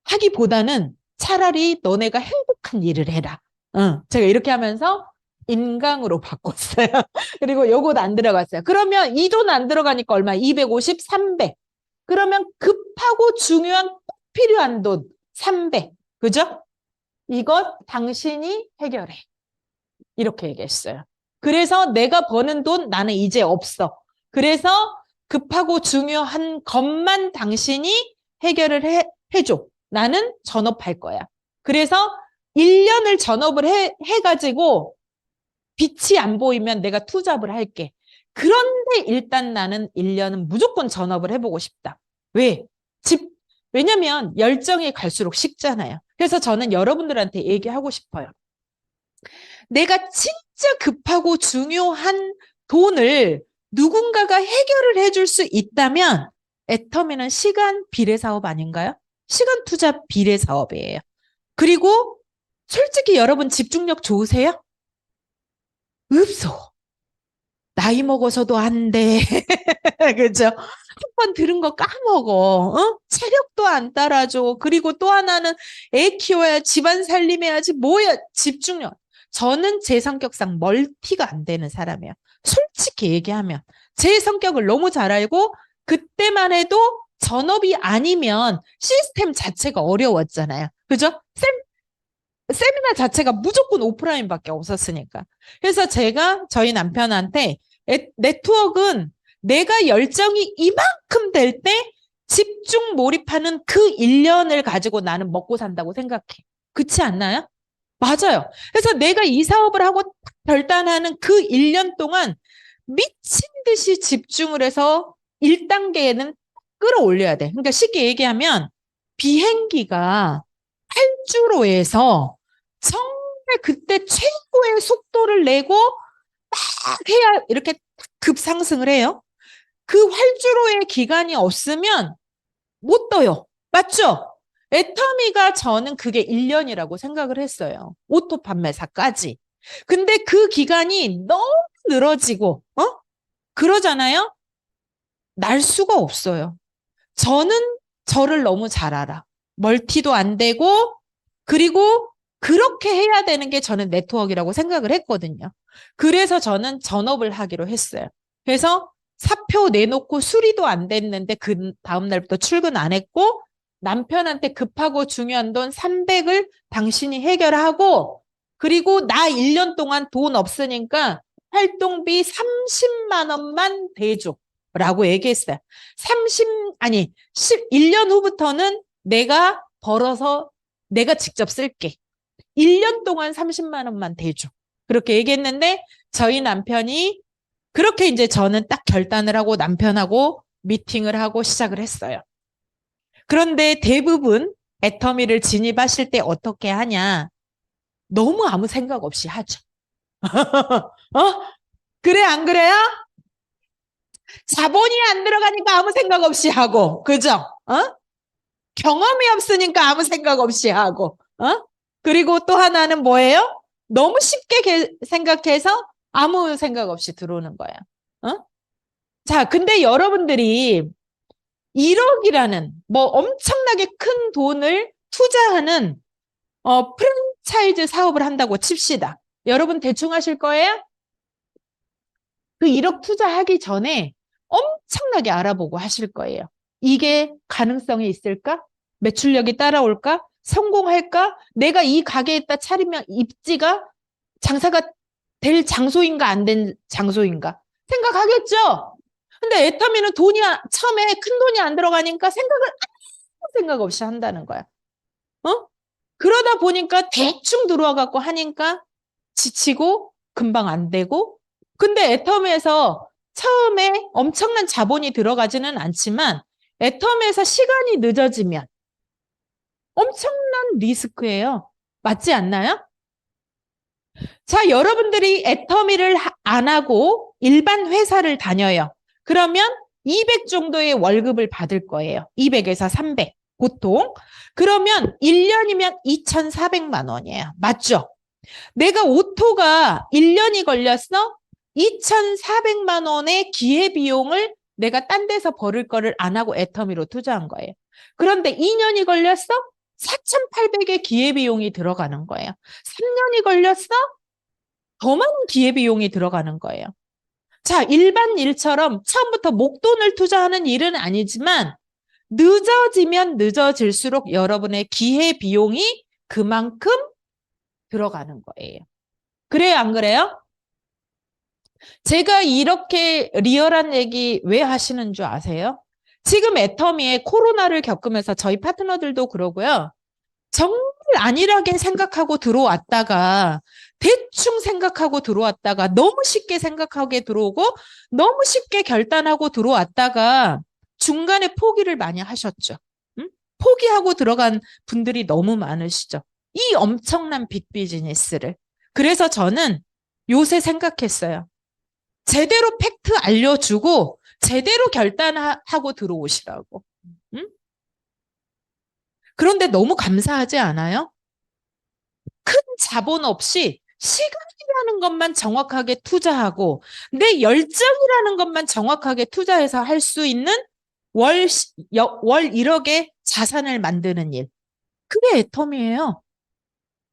하기보다는 차라리 너네가 행복한 일을 해라. 제가 이렇게 하면서 인강으로 바꿨어요. 그리고 요것 안 들어갔어요. 그러면 이 돈 안 들어가니까 얼마? 250, 300. 그러면 급하고 중요한 꼭 필요한 돈 300. 그죠? 이것 당신이 해결해. 이렇게 얘기했어요. 그래서 내가 버는 돈 나는 이제 없어. 그래서 급하고 중요한 것만 당신이 해결을 해줘. 나는 전업할 거야. 그래서 1년을 전업을 해가지고 빛이 안 보이면 내가 투잡을 할게. 그런데 일단 나는 1년은 무조건 전업을 해보고 싶다. 왜? 왜냐면 열정이 갈수록 식잖아요. 그래서 저는 여러분들한테 얘기하고 싶어요. 내가 진짜 급하고 중요한 돈을 누군가가 해결을 해줄 수 있다면 애터미는 시간 비례 사업 아닌가요? 시간 투자 비례 사업이에요. 그리고 솔직히 여러분 집중력 좋으세요? 없어. 나이 먹어서도 안 돼. 그죠? 한 번 들은 거 까먹어. 어? 체력도 안 따라줘. 그리고 또 하나는 애 키워야 집안 살림해야지. 뭐야? 집중력. 저는 제 성격상 멀티가 안 되는 사람이에요. 솔직히 얘기하면. 제 성격을 너무 잘 알고 그때만 해도 전업이 아니면 시스템 자체가 어려웠잖아요. 그죠? 세미나 자체가 무조건 오프라인밖에 없었으니까. 그래서 제가 저희 남편한테 네트워크는 내가 열정이 이만큼 될 때 집중 몰입하는 그 1년을 가지고 나는 먹고 산다고 생각해. 그렇지 않나요? 맞아요. 그래서 내가 이 사업을 하고 결단하는 그 1년 동안 미친 듯이 집중을 해서 1단계에는 끌어올려야 돼. 그러니까 쉽게 얘기하면 비행기가 활주로에서 정말 그때 최고의 속도를 내고 막 해야 이렇게 급상승을 해요. 그 활주로의 기간이 없으면 못 떠요. 맞죠? 애터미가 저는 그게 1년이라고 생각을 했어요. 오토 판매사까지. 근데 그 기간이 너무 늘어지고, 그러잖아요? 날 수가 없어요. 저는 저를 너무 잘 알아. 멀티도 안 되고, 그리고 그렇게 해야 되는 게 저는 네트워크라고 생각을 했거든요. 그래서 저는 전업을 하기로 했어요. 그래서 사표 내놓고 수리도 안 됐는데 그 다음날부터 출근 안 했고 남편한테 급하고 중요한 돈 300을 당신이 해결하고 그리고 나 1년 동안 돈 없으니까 활동비 30만 원만 대줘. 라고 얘기했어요. 1년 후부터는 내가 벌어서 내가 직접 쓸게. 1년 동안 30만 원만 대줘. 그렇게 얘기했는데 저희 남편이 그렇게 이제 저는 딱 결단을 하고 남편하고 미팅을 하고 시작을 했어요. 그런데 대부분 애터미를 진입하실 때 어떻게 하냐? 너무 아무 생각 없이 하죠. 어? 그래, 안 그래요? 자본이 안 들어가니까 아무 생각 없이 하고, 그죠? 경험이 없으니까 아무 생각 없이 하고, 그리고 또 하나는 뭐예요? 너무 쉽게 생각해서 아무 생각 없이 들어오는 거예요. 자, 근데 여러분들이 1억이라는 뭐 엄청나게 큰 돈을 투자하는 프랜차이즈 사업을 한다고 칩시다. 여러분 대충 하실 거예요? 그 1억 투자하기 전에 엄청나게 알아보고 하실 거예요. 이게 가능성이 있을까? 매출력이 따라올까? 성공할까? 내가 이 가게에다 차리면 입지가 장사가 될 장소인가 안 된 장소인가? 생각하겠죠? 근데 애터미는 처음에 큰 돈이 안 들어가니까 아무 생각 없이 한다는 거야. 그러다 보니까 대충 들어와 갖고 하니까 지치고 금방 안 되고 근데 애터미에서 처음에 엄청난 자본이 들어가지는 않지만 애터미에서 시간이 늦어지면 엄청난 리스크예요. 맞지 않나요? 자, 여러분들이 애터미를 안 하고 일반 회사를 다녀요. 그러면 200 정도의 월급을 받을 거예요. 200에서 300 보통. 그러면 1년이면 2,400만 원이에요. 맞죠? 내가 오토가 1년이 걸렸어? 2,400만 원의 기회비용을 내가 딴 데서 벌을 거를 안 하고 애터미로 투자한 거예요. 그런데 2년이 걸렸어? 4,800의 기회비용이 들어가는 거예요. 3년이 걸렸어? 더 많은 기회비용이 들어가는 거예요. 자, 일반 일처럼 처음부터 목돈을 투자하는 일은 아니지만 늦어지면 늦어질수록 여러분의 기회비용이 그만큼 들어가는 거예요. 그래요, 안 그래요? 제가 이렇게 리얼한 얘기 왜 하시는 줄 아세요? 지금 애터미에 코로나를 겪으면서 저희 파트너들도 그러고요. 정말 안일하게 생각하고 들어왔다가 대충 생각하고 들어왔다가 너무 쉽게 생각하게 들어오고 너무 쉽게 결단하고 들어왔다가 중간에 포기를 많이 하셨죠. 응? 포기하고 들어간 분들이 너무 많으시죠. 이 엄청난 빅 비즈니스를. 그래서 저는 요새 생각했어요. 제대로 팩트 알려주고 제대로 결단하고 들어오시라고. 응? 그런데 너무 감사하지 않아요? 큰 자본 없이 시간이라는 것만 정확하게 투자하고 내 열정이라는 것만 정확하게 투자해서 할 수 있는 월 1억의 자산을 만드는 일. 그게 애텀이에요.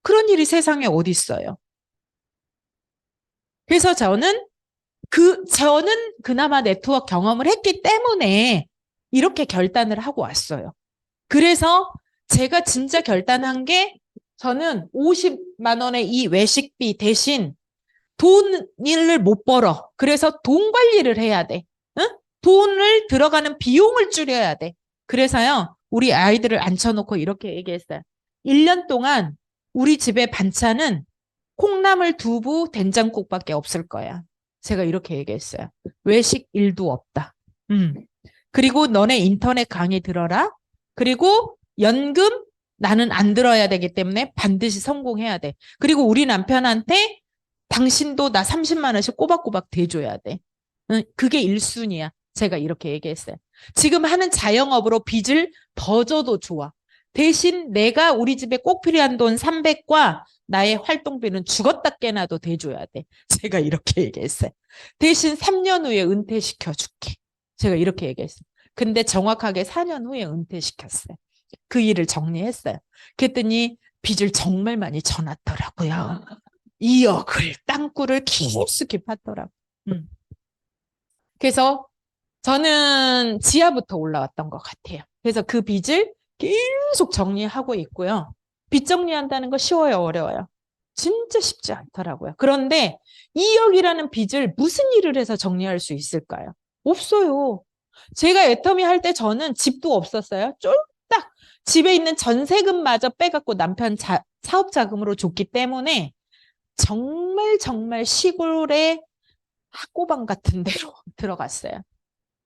그런 일이 세상에 어디 있어요. 그래서 저는 그나마 네트워크 경험을 했기 때문에 이렇게 결단을 하고 왔어요. 그래서 제가 진짜 결단한 게 저는 50만 원의 이 외식비 대신 돈을 못 벌어. 그래서 돈 관리를 해야 돼. 응? 돈을 들어가는 비용을 줄여야 돼. 그래서요, 우리 아이들을 앉혀놓고 이렇게 얘기했어요. 1년 동안 우리 집에 반찬은 콩나물, 두부, 된장국밖에 없을 거야. 제가 이렇게 얘기했어요. 외식 일도 없다. 그리고 너네 인터넷 강의 들어라. 그리고 연금 나는 안 들어야 되기 때문에 반드시 성공해야 돼. 그리고 우리 남편한테 당신도 나 30만 원씩 꼬박꼬박 대줘야 돼. 그게 1순위야. 제가 이렇게 얘기했어요. 지금 하는 자영업으로 빚을 더 져도 좋아. 대신 내가 우리 집에 꼭 필요한 돈 300과 나의 활동비는 죽었다 깨나도 대줘야 돼. 제가 이렇게 얘기했어요. 대신 3년 후에 은퇴시켜 줄게. 제가 이렇게 얘기했어요. 근데 정확하게 4년 후에 은퇴시켰어요. 그 일을 정리했어요. 그랬더니 빚을 정말 많이 져놨더라고요. 2억을 땅굴을 깊숙이 팠더라고요. 그래서 저는 지하부터 올라왔던 것 같아요. 그래서 그 빚을 계속 정리하고 있고요. 빚 정리한다는 거 쉬워요, 어려워요? 진짜 쉽지 않더라고요. 그런데 2억이라는 빚을 무슨 일을 해서 정리할 수 있을까요? 없어요. 제가 애터미 할 때 저는 집도 없었어요. 쫄딱 집에 있는 전세금마저 빼갖고 남편 사업 자금으로 줬기 때문에 정말 정말 시골의 학고방 같은 데로 들어갔어요.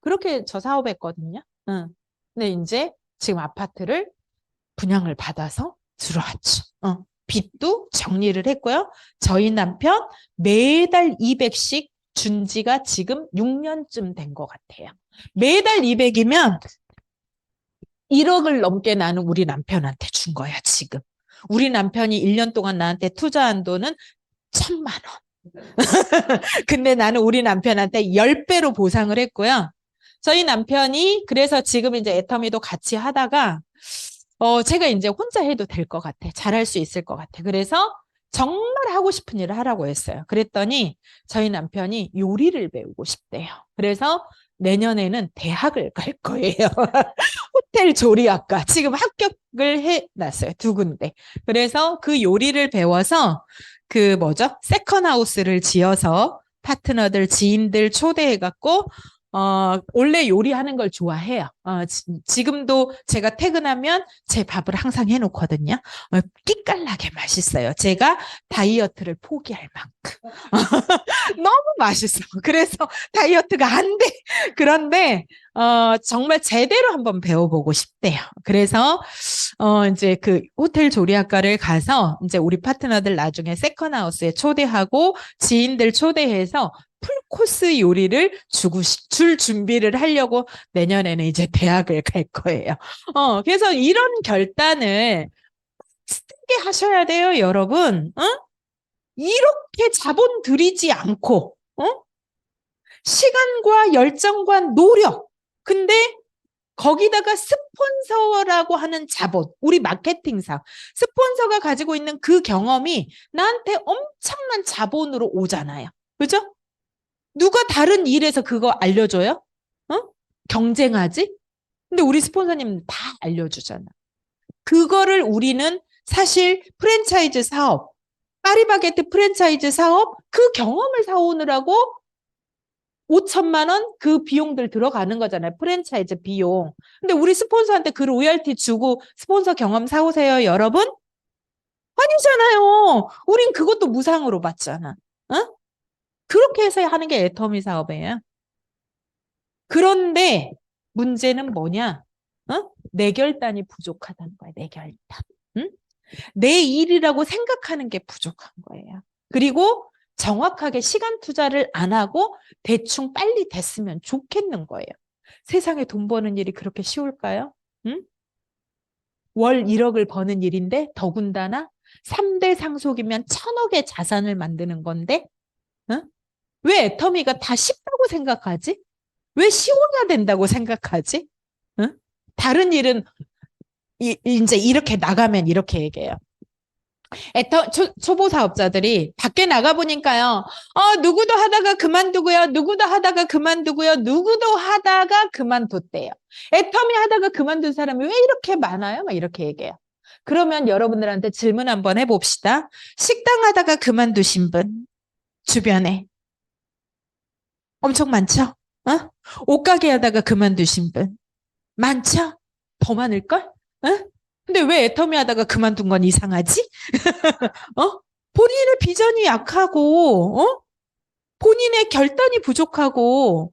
그렇게 저 사업했거든요. 응. 근데 이제 지금 아파트를 분양을 받아서 들어왔죠. 빚도 정리를 했고요. 저희 남편 매달 200씩 준 지가 지금 6년쯤 된 것 같아요. 매달 200이면 1억을 넘게 나는 우리 남편한테 준 거야, 지금. 우리 남편이 1년 동안 나한테 투자한 돈은 1,000만 원. 근데 나는 우리 남편한테 10배로 보상을 했고요. 저희 남편이 그래서 지금 이제 애터미도 같이 하다가 제가 이제 혼자 해도 될 것 같아. 잘할 수 있을 것 같아. 그래서 정말 하고 싶은 일을 하라고 했어요. 그랬더니 저희 남편이 요리를 배우고 싶대요. 그래서 내년에는 대학을 갈 거예요. 호텔 조리학과. 지금 합격을 해놨어요. 2군데. 그래서 그 요리를 배워서 그 뭐죠? 세컨하우스를 지어서 파트너들, 지인들 초대해갖고 원래 요리하는 걸 좋아해요. 지금도 제가 퇴근하면 제 밥을 항상 해놓거든요. 끼깔나게 맛있어요. 제가 다이어트를 포기할 만큼. 너무 맛있어. 그래서 다이어트가 안 돼. 그런데, 정말 제대로 한번 배워보고 싶대요. 그래서, 이제 그 호텔 조리학과를 가서 이제 우리 파트너들 나중에 세컨하우스에 초대하고 지인들 초대해서 풀코스 요리를 줄 준비를 하려고 내년에는 이제 대학을 갈 거예요. 그래서 이런 결단을 세게 하셔야 돼요, 여러분. 이렇게 자본 들이지 않고, 시간과 열정과 노력. 근데 거기다가 스폰서라고 하는 자본, 우리 마케팅사, 스폰서가 가지고 있는 그 경험이 나한테 엄청난 자본으로 오잖아요. 그죠? 누가 다른 일에서 그거 알려줘요? 경쟁하지? 근데 우리 스폰서님 다 알려주잖아. 그거를 우리는 사실 프랜차이즈 사업, 파리바게뜨 프랜차이즈 사업, 그 경험을 사오느라고 5천만 원 그 비용들 들어가는 거잖아요. 프랜차이즈 비용. 근데 우리 스폰서한테 그 로열티 주고 스폰서 경험 사오세요, 여러분? 아니잖아요. 우린 그것도 무상으로 받잖아. 그렇게 해서 하는 게 애터미 사업이에요. 그런데 문제는 뭐냐? 내 결단이 부족하다는 거야, 내 결단. 응? 내 일이라고 생각하는 게 부족한 거예요. 그리고 정확하게 시간 투자를 안 하고 대충 빨리 됐으면 좋겠는 거예요. 세상에 돈 버는 일이 그렇게 쉬울까요? 응? 월 1억을 버는 일인데 더군다나 3대 상속이면 1,000억의 자산을 만드는 건데 응? 왜 애터미가 다 쉽다고 생각하지? 왜 쉬워야 된다고 생각하지? 응? 다른 일은 이제 이렇게 나가면 이렇게 얘기해요. 초보 사업자들이 밖에 나가보니까요, 누구도 하다가 그만두고요, 누구도 하다가 그만두고요, 누구도 하다가 그만뒀대요. 애터미 하다가 그만둔 사람이 왜 이렇게 많아요? 막 이렇게 얘기해요. 그러면 여러분들한테 질문 한번 해봅시다. 식당 하다가 그만두신 분, 주변에 엄청 많죠? 옷가게 하다가 그만두신 분, 많죠? 더 많을걸? 근데 왜 애터미 하다가 그만둔 건 이상하지? 본인의 비전이 약하고, 본인의 결단이 부족하고,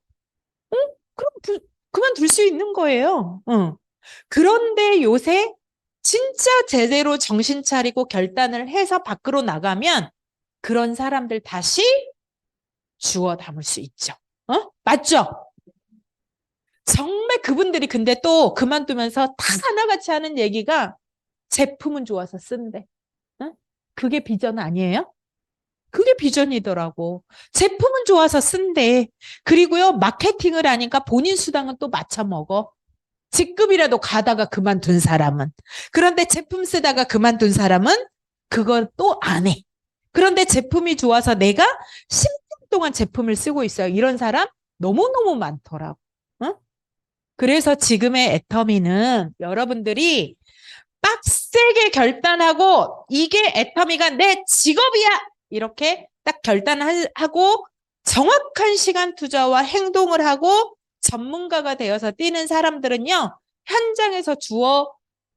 그럼 그만둘 수 있는 거예요. 그런데 요새 진짜 제대로 정신 차리고 결단을 해서 밖으로 나가면 그런 사람들 다시 주워 담을 수 있죠. 맞죠? 정말 그분들이 근데 또 그만두면서 다 하나같이 하는 얘기가 제품은 좋아서 쓴대. 그게 비전 아니에요? 그게 비전이더라고. 제품은 좋아서 쓴대. 그리고요, 마케팅을 하니까 본인 수당은 또 맞춰 먹어. 직급이라도 가다가 그만둔 사람은. 그런데 제품 쓰다가 그만둔 사람은 그걸 또 안 해. 그런데 제품이 좋아서 내가 10년 동안 제품을 쓰고 있어요. 이런 사람 너무너무 많더라고. 응? 그래서 지금의 애터미는 여러분들이 빡세게 결단하고 이게 애터미가 내 직업이야. 이렇게 딱 결단하고 정확한 시간 투자와 행동을 하고 전문가가 되어서 뛰는 사람들은요. 현장에서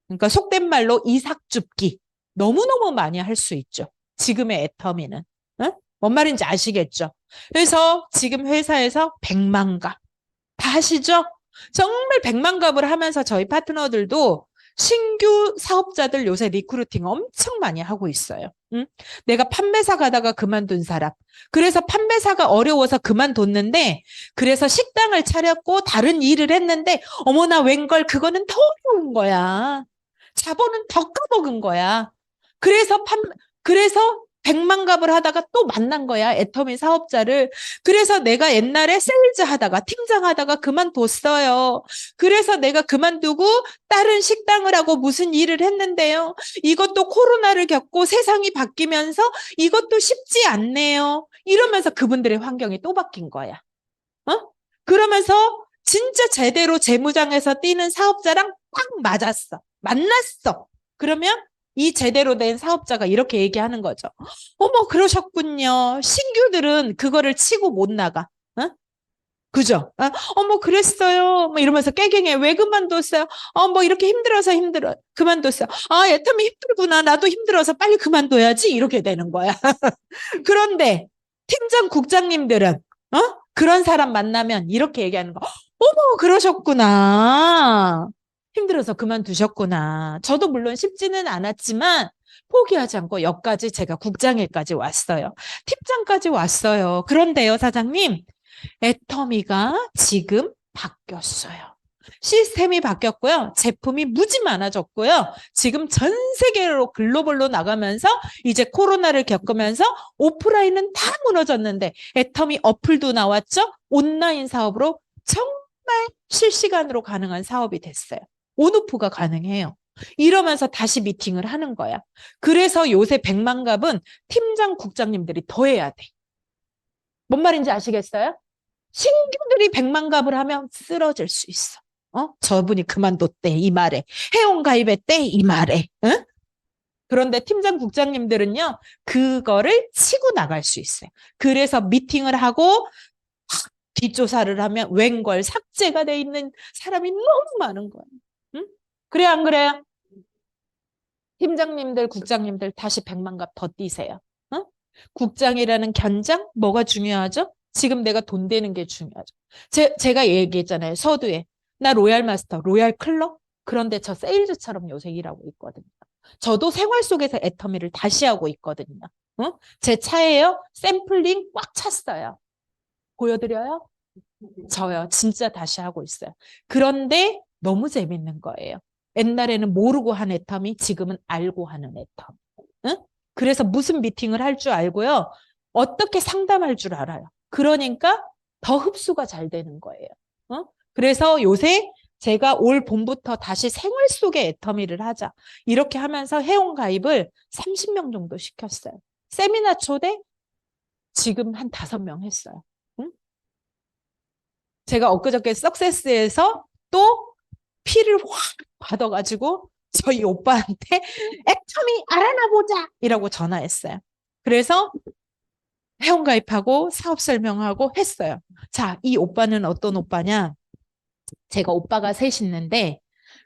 그러니까 속된 말로 이삭줍기 너무너무 많이 할 수 있죠. 지금의 애터미는. 응? 뭔 말인지 아시겠죠? 그래서 지금 회사에서 백만갑 다 하시죠? 정말 백만갑을 하면서 저희 파트너들도 신규 사업자들 요새 리크루팅 엄청 많이 하고 있어요. 응? 내가 판매사 가다가 그만둔 사람. 그래서 판매사가 어려워서 그만뒀는데 그래서 식당을 차렸고 다른 일을 했는데 어머나 웬걸 그거는 더 어려운 거야. 자본은 더 까먹은 거야. 그래서 그래서 백만갑을 하다가 또 만난 거야. 애터미 사업자를. 그래서 내가 옛날에 세일즈 하다가 팀장 하다가 그만뒀어요. 그래서 내가 그만두고 다른 식당을 하고 무슨 일을 했는데요. 이것도 코로나를 겪고 세상이 바뀌면서 이것도 쉽지 않네요. 이러면서 그분들의 환경이 또 바뀐 거야. 그러면서 진짜 제대로 재무장에서 뛰는 사업자랑 딱 맞았어. 만났어. 그러면 이 제대로 된 사업자가 이렇게 얘기하는 거죠. 어머, 그러셨군요. 신규들은 그거를 치고 못 나가. 그죠? 어머, 그랬어요. 뭐 이러면서 깨갱해. 왜 그만뒀어요? 뭐 이렇게 힘들어서 그만뒀어요. 애터미 힘들구나. 나도 힘들어서 빨리 그만둬야지. 이렇게 되는 거야. 그런데 팀장, 국장님들은, 그런 사람 만나면 이렇게 얘기하는 거. 어머, 그러셨구나. 힘들어서 그만두셨구나. 저도 물론 쉽지는 않았지만 포기하지 않고 여기까지 제가 국장일까지 왔어요. 팀장까지 왔어요. 그런데요, 사장님, 애터미가 지금 바뀌었어요. 시스템이 바뀌었고요. 제품이 무지 많아졌고요. 지금 전 세계로 글로벌로 나가면서 이제 코로나를 겪으면서 오프라인은 다 무너졌는데 애터미 어플도 나왔죠. 온라인 사업으로 정말 실시간으로 가능한 사업이 됐어요. 온오프가 가능해요. 이러면서 다시 미팅을 하는 거야. 그래서 요새 백만갑은 팀장, 국장님들이 더 해야 돼. 뭔 말인지 아시겠어요? 신규들이 백만갑을 하면 쓰러질 수 있어. 저분이 그만뒀대, 이 말에. 회원가입했대, 이 말에. 응? 그런데 팀장, 국장님들은요, 그거를 치고 나갈 수 있어요. 그래서 미팅을 하고 뒷조사를 하면 웬걸 삭제가 돼 있는 사람이 너무 많은 거예요. 응? 그래, 안 그래요? 팀장님들, 국장님들 다시 백만갑 더 뛰세요. 응? 국장이라는 견장? 뭐가 중요하죠? 지금 내가 돈 되는 게 중요하죠. 제가 얘기했잖아요. 서두에. 나 로얄 마스터, 로얄 클럽? 그런데 저 세일즈처럼 요새 일하고 있거든요. 저도 생활 속에서 애터미를 다시 하고 있거든요. 응? 제 차에요. 샘플링 꽉 찼어요. 보여드려요? 저요. 진짜 다시 하고 있어요. 그런데 너무 재밌는 거예요. 옛날에는 모르고 한 애터미, 지금은 알고 하는 애터미. 응? 그래서 무슨 미팅을 할 줄 알고요. 어떻게 상담할 줄 알아요. 그러니까 더 흡수가 잘 되는 거예요. 어? 그래서 요새 제가 올 봄부터 다시 생활 속의 애터미를 하자. 이렇게 하면서 회원 가입을 30명 정도 시켰어요. 세미나 초대 지금 한 5명 했어요. 응? 제가 엊그저께 석세스에서 또 피를 확 받아가지고 저희 오빠한테 애터미 알아나 보자 이라고 전화했어요. 그래서 회원가입하고 사업 설명하고 했어요. 자, 이 오빠는 어떤 오빠냐? 제가 오빠가 셋 있는데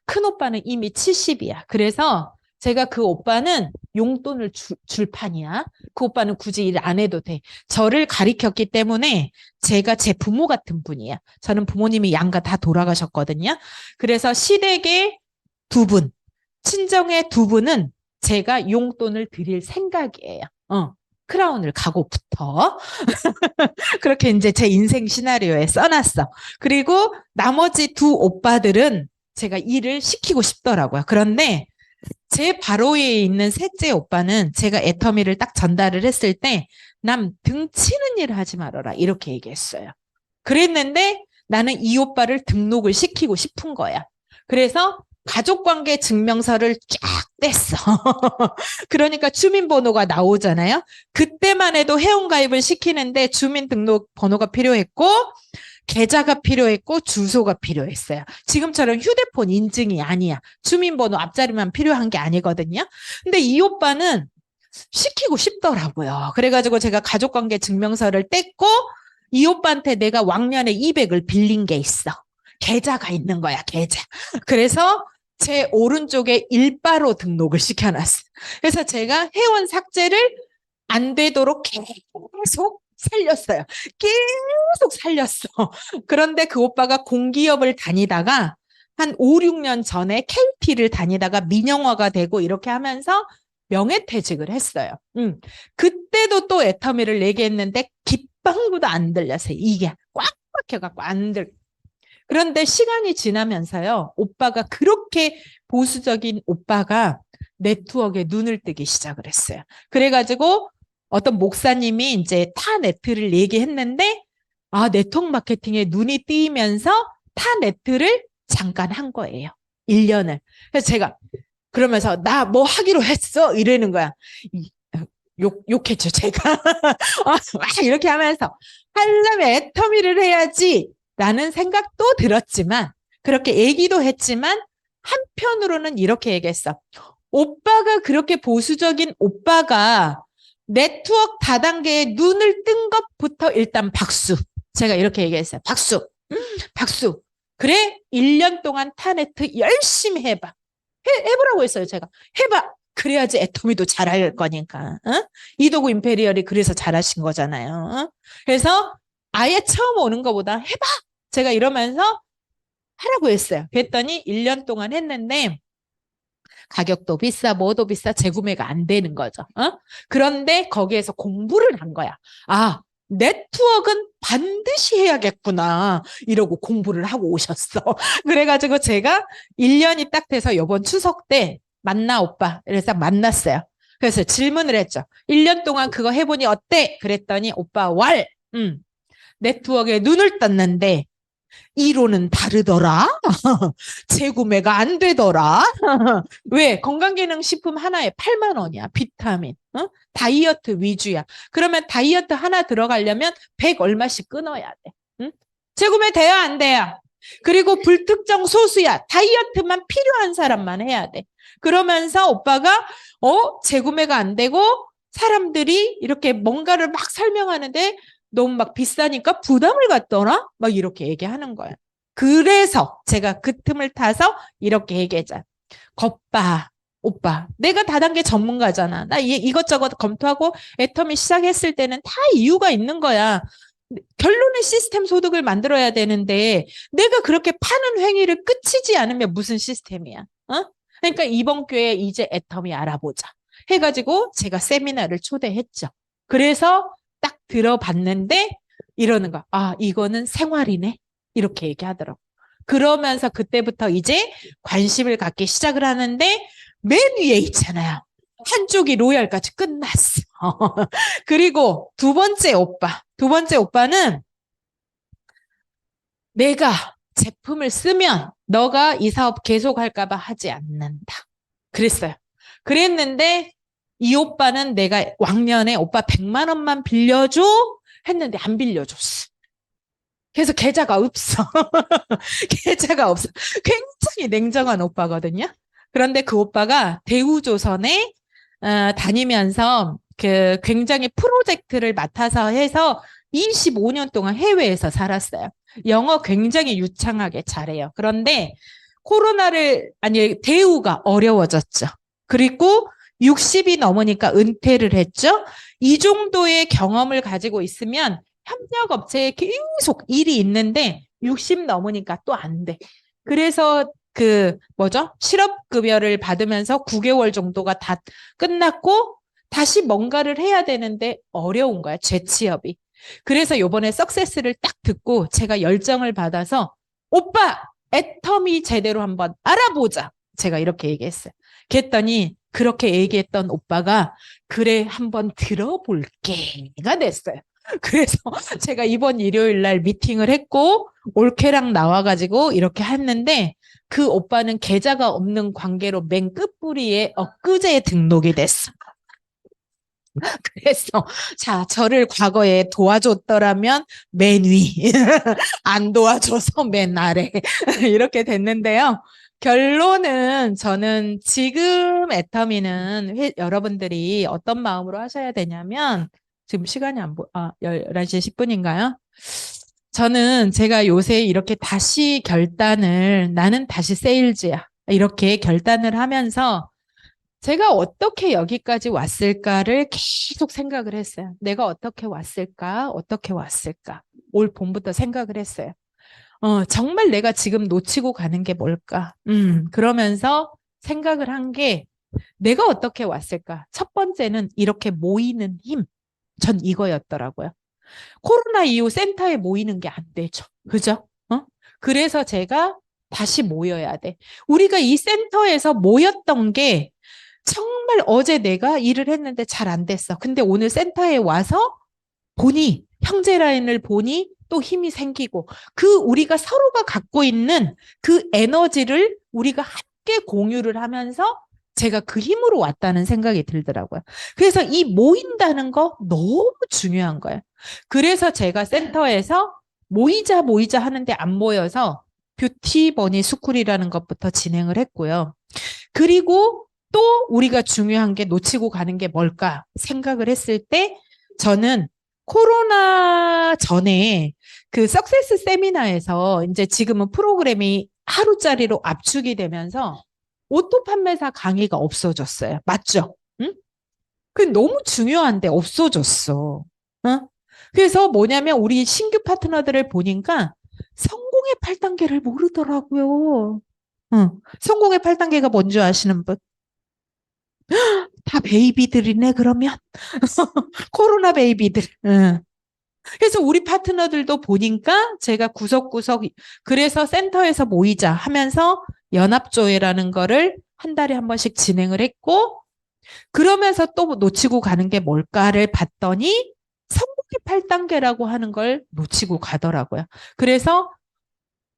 큰 오빠는 이미 70이야. 그래서 제가 그 오빠는 용돈을 줄 판이야. 그 오빠는 굳이 일 안 해도 돼. 저를 가리켰기 때문에 제가 제 부모 같은 분이야. 저는 부모님이 양가 다 돌아가셨거든요. 그래서 시댁의 2분, 친정의 2분은 제가 용돈을 드릴 생각이에요. 크라운을 가고부터. 그렇게 이제 제 인생 시나리오에 써놨어. 그리고 나머지 2 오빠들은 제가 일을 시키고 싶더라고요. 그런데 제 바로 위에 있는 셋째 오빠는 제가 애터미를 딱 전달을 했을 때 남 등치는 일을 하지 말아라 이렇게 얘기했어요. 그랬는데 나는 이 오빠를 등록을 시키고 싶은 거야. 그래서 가족관계 증명서를 쫙 뗐어. 그러니까 주민번호가 나오잖아요. 그때만 해도 회원가입을 시키는데 주민등록번호가 필요했고 계좌가 필요했고 주소가 필요했어요. 지금처럼 휴대폰 인증이 아니야. 주민번호 앞자리만 필요한 게 아니거든요. 근데 이 오빠는 시키고 싶더라고요. 그래가지고 제가 가족관계 증명서를 뗐고 이 오빠한테 내가 왕년에 200을 빌린 게 있어. 계좌가 있는 거야, 계좌. 그래서 제 오른쪽에 일바로 등록을 시켜놨어. 그래서 제가 회원 삭제를 안 되도록 계속 살렸어요. 계속 살렸어. 그런데 그 오빠가 공기업을 다니다가 한 5, 6년 전에 KT를 다니다가 민영화가 되고 이렇게 하면서 명예퇴직을 했어요. 그때도 또 애터미를 내게 했는데 깃방구도 안 들렸어요. 이게 꽉 막혀갖고 안 들. 그런데 시간이 지나면서요. 오빠가 그렇게 보수적인 오빠가 네트워크에 눈을 뜨기 시작을 했어요. 그래가지고 어떤 목사님이 이제 타 네트를 얘기했는데 아, 네트워크 마케팅에 눈이 뜨이면서 타 네트를 잠깐 한 거예요. 1년을. 그래서 제가 그러면서 나 뭐 하기로 했어 이러는 거야. 욕했죠 제가. 막 이렇게 하면서 하려면 애터미를 해야지 라는 생각도 들었지만 그렇게 얘기도 했지만 한편으로는 이렇게 얘기했어. 오빠가 그렇게 보수적인 오빠가 네트워크 다단계에 눈을 뜬 것부터 일단 박수. 제가 이렇게 얘기했어요. 박수. 박수. 그래 1년 동안 타네트 열심히 해봐. 해보라고 했어요 제가. 해봐. 그래야지 애터미도 잘할 거니까. 이도구 임페리얼이 그래서 잘하신 거잖아요. 그래서 아예 처음 오는 것보다 해봐. 제가 이러면서 하라고 했어요. 그랬더니 1년 동안 했는데 가격도 비싸, 뭐도 비싸, 재구매가 안 되는 거죠. 그런데 거기에서 공부를 한 거야. 아, 네트워크는 반드시 해야겠구나. 이러고 공부를 하고 오셨어. 그래가지고 제가 1년이 딱 돼서 이번 추석 때 만나 오빠. 그래서 만났어요. 그래서 질문을 했죠. 1년 동안 그거 해보니 어때? 그랬더니 오빠 네트워크에 눈을 떴는데 이론은 다르더라. 재구매가 안 되더라. 왜? 건강기능식품 하나에 8만 원이야. 비타민. 다이어트 위주야. 그러면 다이어트 하나 들어가려면 100 얼마씩 끊어야 돼. 재구매 돼요? 안 돼요? 그리고 불특정 소수야. 다이어트만 필요한 사람만 해야 돼. 그러면서 오빠가 재구매가 안 되고 사람들이 이렇게 뭔가를 막 설명하는데 너무 막 비싸니까 부담을 갖더라? 막 이렇게 얘기하는 거야. 그래서 제가 그 틈을 타서 이렇게 얘기하자. 겉봐, 오빠. 내가 다단계 전문가잖아. 나 이것저것 검토하고 애터미 시작했을 때는 다 이유가 있는 거야. 결론은 시스템 소득을 만들어야 되는데 내가 그렇게 파는 행위를 끝이지 않으면 무슨 시스템이야? 어? 그러니까 이번 기회에 이제 애텀이 알아보자 해가지고 제가 세미나를 초대했죠. 그래서 딱 들어봤는데 이러는 거. 아, 이거는 생활이네. 이렇게 얘기하더라고. 그러면서 그때부터 이제 관심을 갖기 시작을 하는데 맨 위에 있잖아요. 한쪽이 로얄까지 끝났어. 그리고 두 번째 오빠는 내가 제품을 쓰면 너가 이 사업 계속할까 봐 하지 않는다. 그랬어요. 그랬는데 이 오빠는 내가 왕년에 오빠 100만 원만 빌려줘 했는데 안 빌려줬어. 그래서 계좌가 없어. 계좌가 없어. 굉장히 냉정한 오빠거든요. 그런데 그 오빠가 대우조선에 다니면서 그 굉장히 프로젝트를 맡아서 해서 25년 동안 해외에서 살았어요. 영어 굉장히 유창하게 잘해요. 그런데 아니, 대우가 어려워졌죠. 그리고 60이 넘으니까 은퇴를 했죠. 이 정도의 경험을 가지고 있으면 협력업체에 계속 일이 있는데 60 넘으니까 또 안 돼. 그래서 실업급여를 받으면서 9개월 정도가 다 끝났고 다시 뭔가를 해야 되는데 어려운 거야, 재취업이. 그래서 요번에 석세스를 딱 듣고 제가 열정을 받아서 오빠, 애터미 제대로 한번 알아보자. 제가 이렇게 얘기했어요. 그랬더니 그렇게 얘기했던 오빠가 그래, 한번 들어볼게가 됐어요. 그래서 제가 이번 일요일 날 미팅을 했고 올케랑 나와가지고 이렇게 했는데 그 오빠는 계좌가 없는 관계로 맨 끝부리에 엊그제 등록이 됐어. 그래서 자, 저를 과거에 도와줬더라면 맨 위, 안 도와줘서 맨 아래 이렇게 됐는데요. 결론은 저는 지금 애터미는 여러분들이 어떤 마음으로 하셔야 되냐면 지금 시간이 11시 10분인가요? 저는 제가 요새 이렇게 다시 나는 다시 세일즈야. 이렇게 결단을 하면서 제가 어떻게 여기까지 왔을까를 계속 생각을 했어요. 내가 어떻게 왔을까? 어떻게 왔을까? 올 봄부터 생각을 했어요. 정말 내가 지금 놓치고 가는 게 뭘까? 그러면서 생각을 한 게 내가 어떻게 왔을까? 첫 번째는 이렇게 모이는 힘. 전 이거였더라고요. 코로나 이후 센터에 모이는 게 안 되죠. 그죠? 그래서 제가 다시 모여야 돼. 우리가 이 센터에서 모였던 게 정말 어제 내가 일을 했는데 잘 안 됐어. 근데 오늘 센터에 와서 형제 라인을 보니 또 힘이 생기고 우리가 서로가 갖고 있는 그 에너지를 우리가 함께 공유를 하면서 제가 그 힘으로 왔다는 생각이 들더라고요. 그래서 이 모인다는 거 너무 중요한 거예요. 그래서 제가 센터에서 모이자 하는데 안 모여서 뷰티 버니 스쿨이라는 것부터 진행을 했고요. 그리고 또 우리가 중요한 게 놓치고 가는 게 뭘까 생각을 했을 때 저는 코로나 전에 그 석세스 세미나에서 이제 지금은 프로그램이 하루짜리로 압축이 되면서 오토 판매사 강의가 없어졌어요. 맞죠? 응? 그게 너무 중요한데 없어졌어. 응? 그래서 뭐냐면 우리 신규 파트너들을 보니까 성공의 8단계를 모르더라고요. 응. 성공의 8단계가 뭔지 아시는 분? 다 베이비들이네, 그러면. 코로나 베이비들. 응. 그래서 우리 파트너들도 보니까 제가 구석구석, 그래서 센터에서 모이자 하면서 연합조회라는 거를 한 달에 한 번씩 진행을 했고, 그러면서 또 놓치고 가는 게 뭘까를 봤더니 성공의 8단계라고 하는 걸 놓치고 가더라고요. 그래서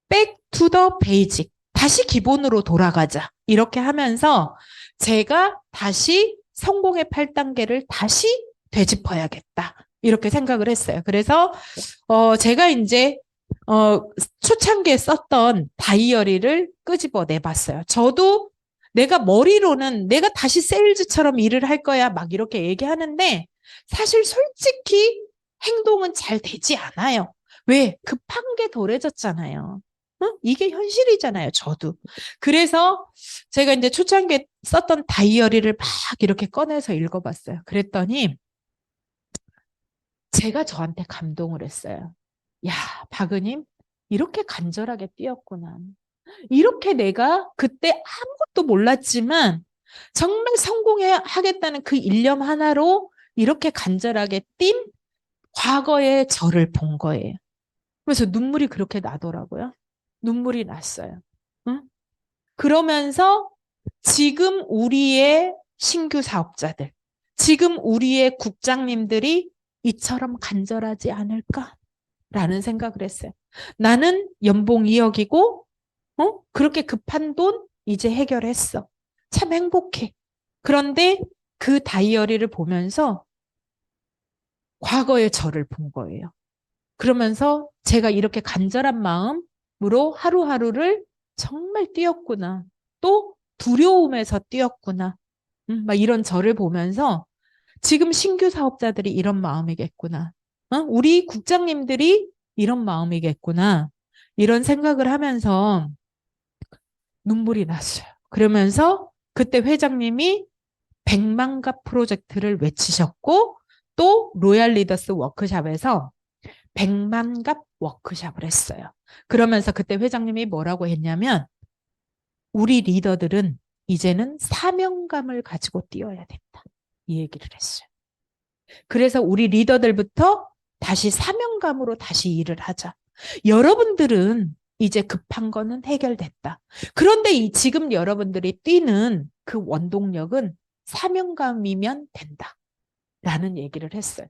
back to the basic. 다시 기본으로 돌아가자. 이렇게 하면서 제가 다시 성공의 8단계를 다시 되짚어야겠다. 이렇게 생각을 했어요. 그래서 제가 이제 초창기에 썼던 다이어리를 끄집어 내봤어요. 저도 내가 머리로는 내가 다시 세일즈처럼 일을 할 거야 막 이렇게 얘기하는데 사실 솔직히 행동은 잘 되지 않아요. 왜? 급한 게 덜해졌잖아요. 이게 현실이잖아요, 저도. 그래서 제가 이제 초창기에 썼던 다이어리를 막 이렇게 꺼내서 읽어봤어요. 그랬더니 제가 저한테 감동을 했어요. 야, 박은임, 이렇게 간절하게 뛰었구나. 이렇게 내가 그때 아무것도 몰랐지만 정말 성공하겠다는 그 일념 하나로 이렇게 간절하게 뛴 과거의 저를 본 거예요. 그래서 눈물이 그렇게 나더라고요. 눈물이 났어요. 응? 그러면서 지금 우리의 신규 사업자들, 지금 우리의 국장님들이 이처럼 간절하지 않을까라는 생각을 했어요. 나는 연봉 2억이고, 그렇게 급한 돈 이제 해결했어. 참 행복해. 그런데 그 다이어리를 보면서 과거의 저를 본 거예요. 그러면서 제가 이렇게 간절한 마음으로 하루하루를 정말 뛰었구나. 또 두려움에서 뛰었구나. 막 이런 저를 보면서 지금 신규 사업자들이 이런 마음이겠구나. 우리 국장님들이 이런 마음이겠구나. 이런 생각을 하면서 눈물이 났어요. 그러면서 그때 회장님이 100만갑 프로젝트를 외치셨고 또 로얄 리더스 워크샵에서 100만갑 워크샵을 했어요. 그러면서 그때 회장님이 뭐라고 했냐면 우리 리더들은 이제는 사명감을 가지고 뛰어야 된다. 이 얘기를 했어요. 그래서 우리 리더들부터 다시 사명감으로 다시 일을 하자. 여러분들은 이제 급한 거는 해결됐다. 그런데 지금 여러분들이 뛰는 그 원동력은 사명감이면 된다. 라는 얘기를 했어요.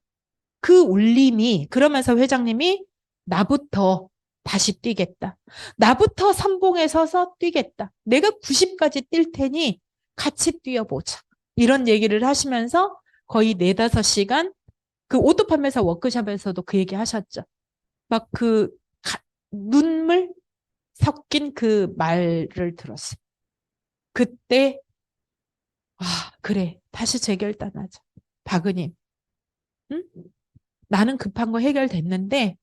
그 울림이 그러면서 회장님이 나부터 다시 뛰겠다. 나부터 선봉에 서서 뛰겠다. 내가 90까지 뛸 테니 같이 뛰어보자. 이런 얘기를 하시면서 거의 4~5시간 그 오토 판매사 워크숍에서도 그 얘기 하셨죠. 막 그 눈물 섞인 그 말을 들었어요. 그때 그래 다시 재결단하자. 박은임, 응? 나는 급한 거 해결됐는데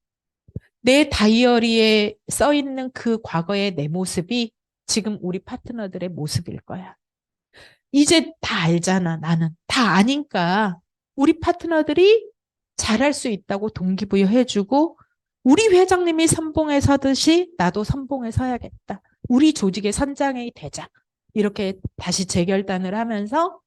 내 다이어리에 써 있는 그 과거의 내 모습이 지금 우리 파트너들의 모습일 거야. 이제 다 알잖아, 나는. 다 아니까 우리 파트너들이 잘할 수 있다고 동기부여해주고 우리 회장님이 선봉에 서듯이 나도 선봉에 서야겠다. 우리 조직의 선장이 되자. 이렇게 다시 재결단을 하면서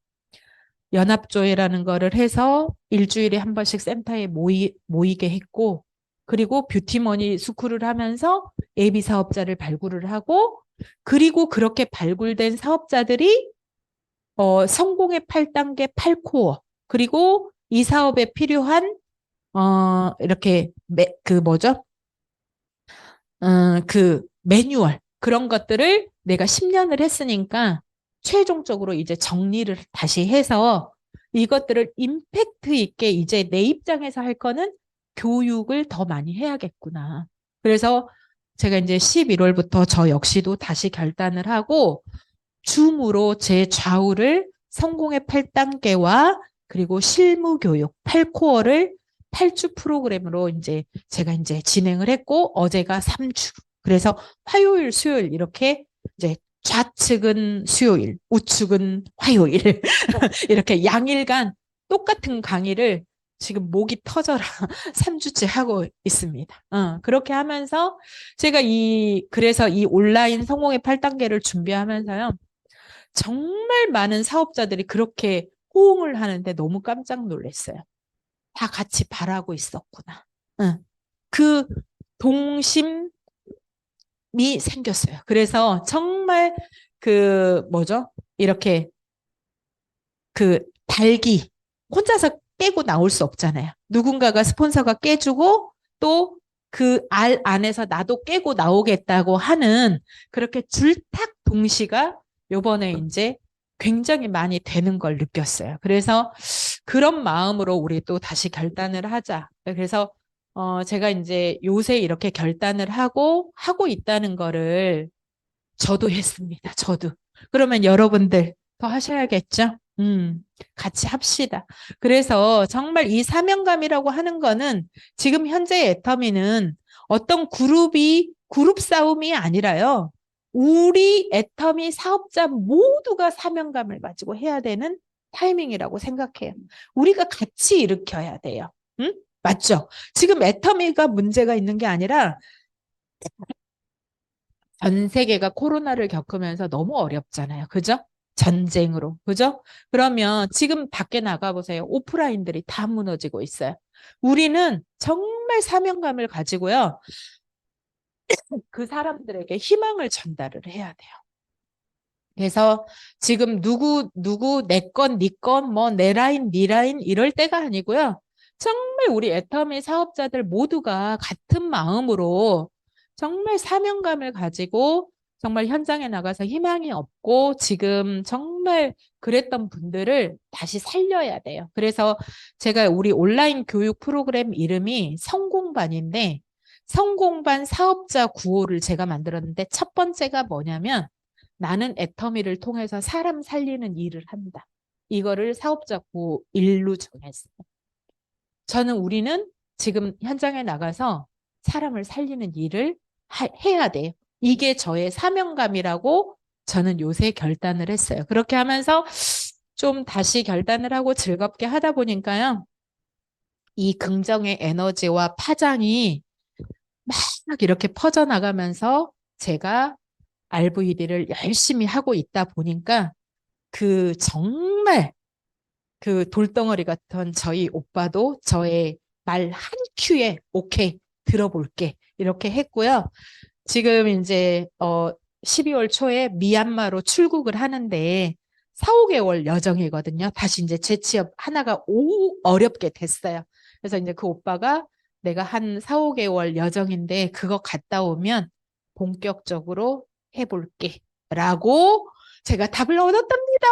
연합조회라는 거를 해서 일주일에 한 번씩 센터에 모이게 했고 그리고 뷰티머니 스쿨을 하면서 예비 사업자를 발굴을 하고 그리고 그렇게 발굴된 사업자들이 성공의 8단계 8코어 그리고 이 사업에 필요한 이렇게 그 뭐죠? 그 매뉴얼 그런 것들을 내가 10년을 했으니까 최종적으로 이제 정리를 다시 해서 이것들을 임팩트 있게 이제 내 입장에서 할 거는 교육을 더 많이 해야겠구나. 그래서 제가 이제 11월부터 저 역시도 다시 결단을 하고 줌으로 제 좌우를 성공의 8단계와 그리고 실무 교육 8코어를 8주 프로그램으로 이제 제가 이제 진행을 했고 어제가 3주. 그래서 화요일, 수요일 이렇게 이제 좌측은 수요일, 우측은 화요일 이렇게 양일간 똑같은 강의를 지금 목이 터져라 3주째 하고 있습니다. 그렇게 하면서 제가 그래서 이 온라인 성공의 8단계를 준비하면서요. 정말 많은 사업자들이 그렇게 호응을 하는데 너무 깜짝 놀랐어요. 다 같이 바라고 있었구나. 응. 그 동심이 생겼어요. 그래서 정말 그 뭐죠? 이렇게 그 달기 혼자서 깨고 나올 수 없잖아요. 누군가가 스폰서가 깨주고 또 그 알 안에서 나도 깨고 나오겠다고 하는 그렇게 줄탁 동시가 요번에 이제 굉장히 많이 되는 걸 느꼈어요. 그래서 그런 마음으로 우리 또 다시 결단을 하자. 그래서 제가 이제 요새 이렇게 결단을 하고 있다는 거를 저도 했습니다. 저도. 그러면 여러분들 더 하셔야겠죠? 같이 합시다. 그래서 정말 이 사명감이라고 하는 거는 지금 현재 애터미는 어떤 그룹 싸움이 아니라요. 우리 애터미 사업자 모두가 사명감을 가지고 해야 되는 타이밍이라고 생각해요. 우리가 같이 일으켜야 돼요. 응? 맞죠? 지금 애터미가 문제가 있는 게 아니라 전 세계가 코로나를 겪으면서 너무 어렵잖아요. 그죠? 전쟁으로. 그죠? 그러면 지금 밖에 나가보세요. 오프라인들이 다 무너지고 있어요. 우리는 정말 사명감을 가지고요. 그 사람들에게 희망을 전달을 해야 돼요. 그래서 지금 누구 내 건, 네 건, 뭐 내 라인, 네 라인 이럴 때가 아니고요. 정말 우리 애터미 사업자들 모두가 같은 마음으로 정말 사명감을 가지고 정말 현장에 나가서 희망이 없고 지금 정말 그랬던 분들을 다시 살려야 돼요. 그래서 제가 우리 온라인 교육 프로그램 이름이 성공반인데 성공반 사업자 구호를 제가 만들었는데 첫 번째가 뭐냐면 나는 애터미를 통해서 사람 살리는 일을 한다. 이거를 사업자 구호 1로 정했어요. 우리는 지금 현장에 나가서 사람을 살리는 일을 해야 돼요. 이게 저의 사명감이라고 저는 요새 결단을 했어요. 그렇게 하면서 좀 다시 결단을 하고 즐겁게 하다 보니까요. 이 긍정의 에너지와 파장이 막 이렇게 퍼져나가면서 제가 RVD를 열심히 하고 있다 보니까 그 정말 그 돌덩어리 같은 저희 오빠도 저의 말 한 큐에 오케이 들어볼게 이렇게 했고요. 지금 이제 12월 초에 미얀마로 출국을 하는데 4, 5개월 여정이거든요. 다시 이제 재취업 하나가 어렵게 됐어요. 그래서 이제 그 오빠가 내가 한 4, 5개월 여정인데 그거 갔다 오면 본격적으로 해볼게 라고 제가 답을 얻었답니다.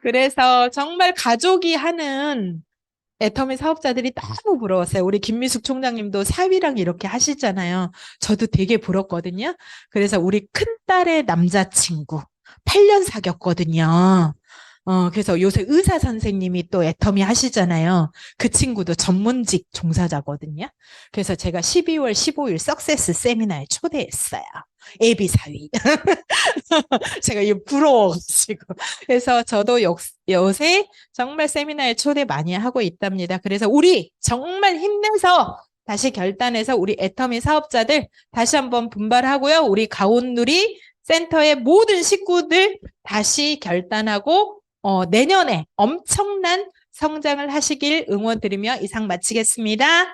그래서 정말 가족이 하는 애터미 사업자들이 너무 부러웠어요. 우리 김미숙 총장님도 사위랑 이렇게 하시잖아요. 저도 되게 부럽거든요. 그래서 우리 큰딸의 남자친구 8년 사귀었거든요. 그래서 요새 의사 선생님이 또 애터미 하시잖아요. 그 친구도 전문직 종사자거든요. 그래서 제가 12월 15일 석세스 세미나에 초대했어요. 예비 사위. 제가 이 부러워가지고. 그래서 저도 요새 정말 세미나에 초대 많이 하고 있답니다. 그래서 우리 정말 힘내서 다시 결단해서 우리 애터미 사업자들 다시 한번 분발하고요. 우리 가온누리 센터의 모든 식구들 다시 결단하고 내년에 엄청난 성장을 하시길 응원드리며 이상 마치겠습니다.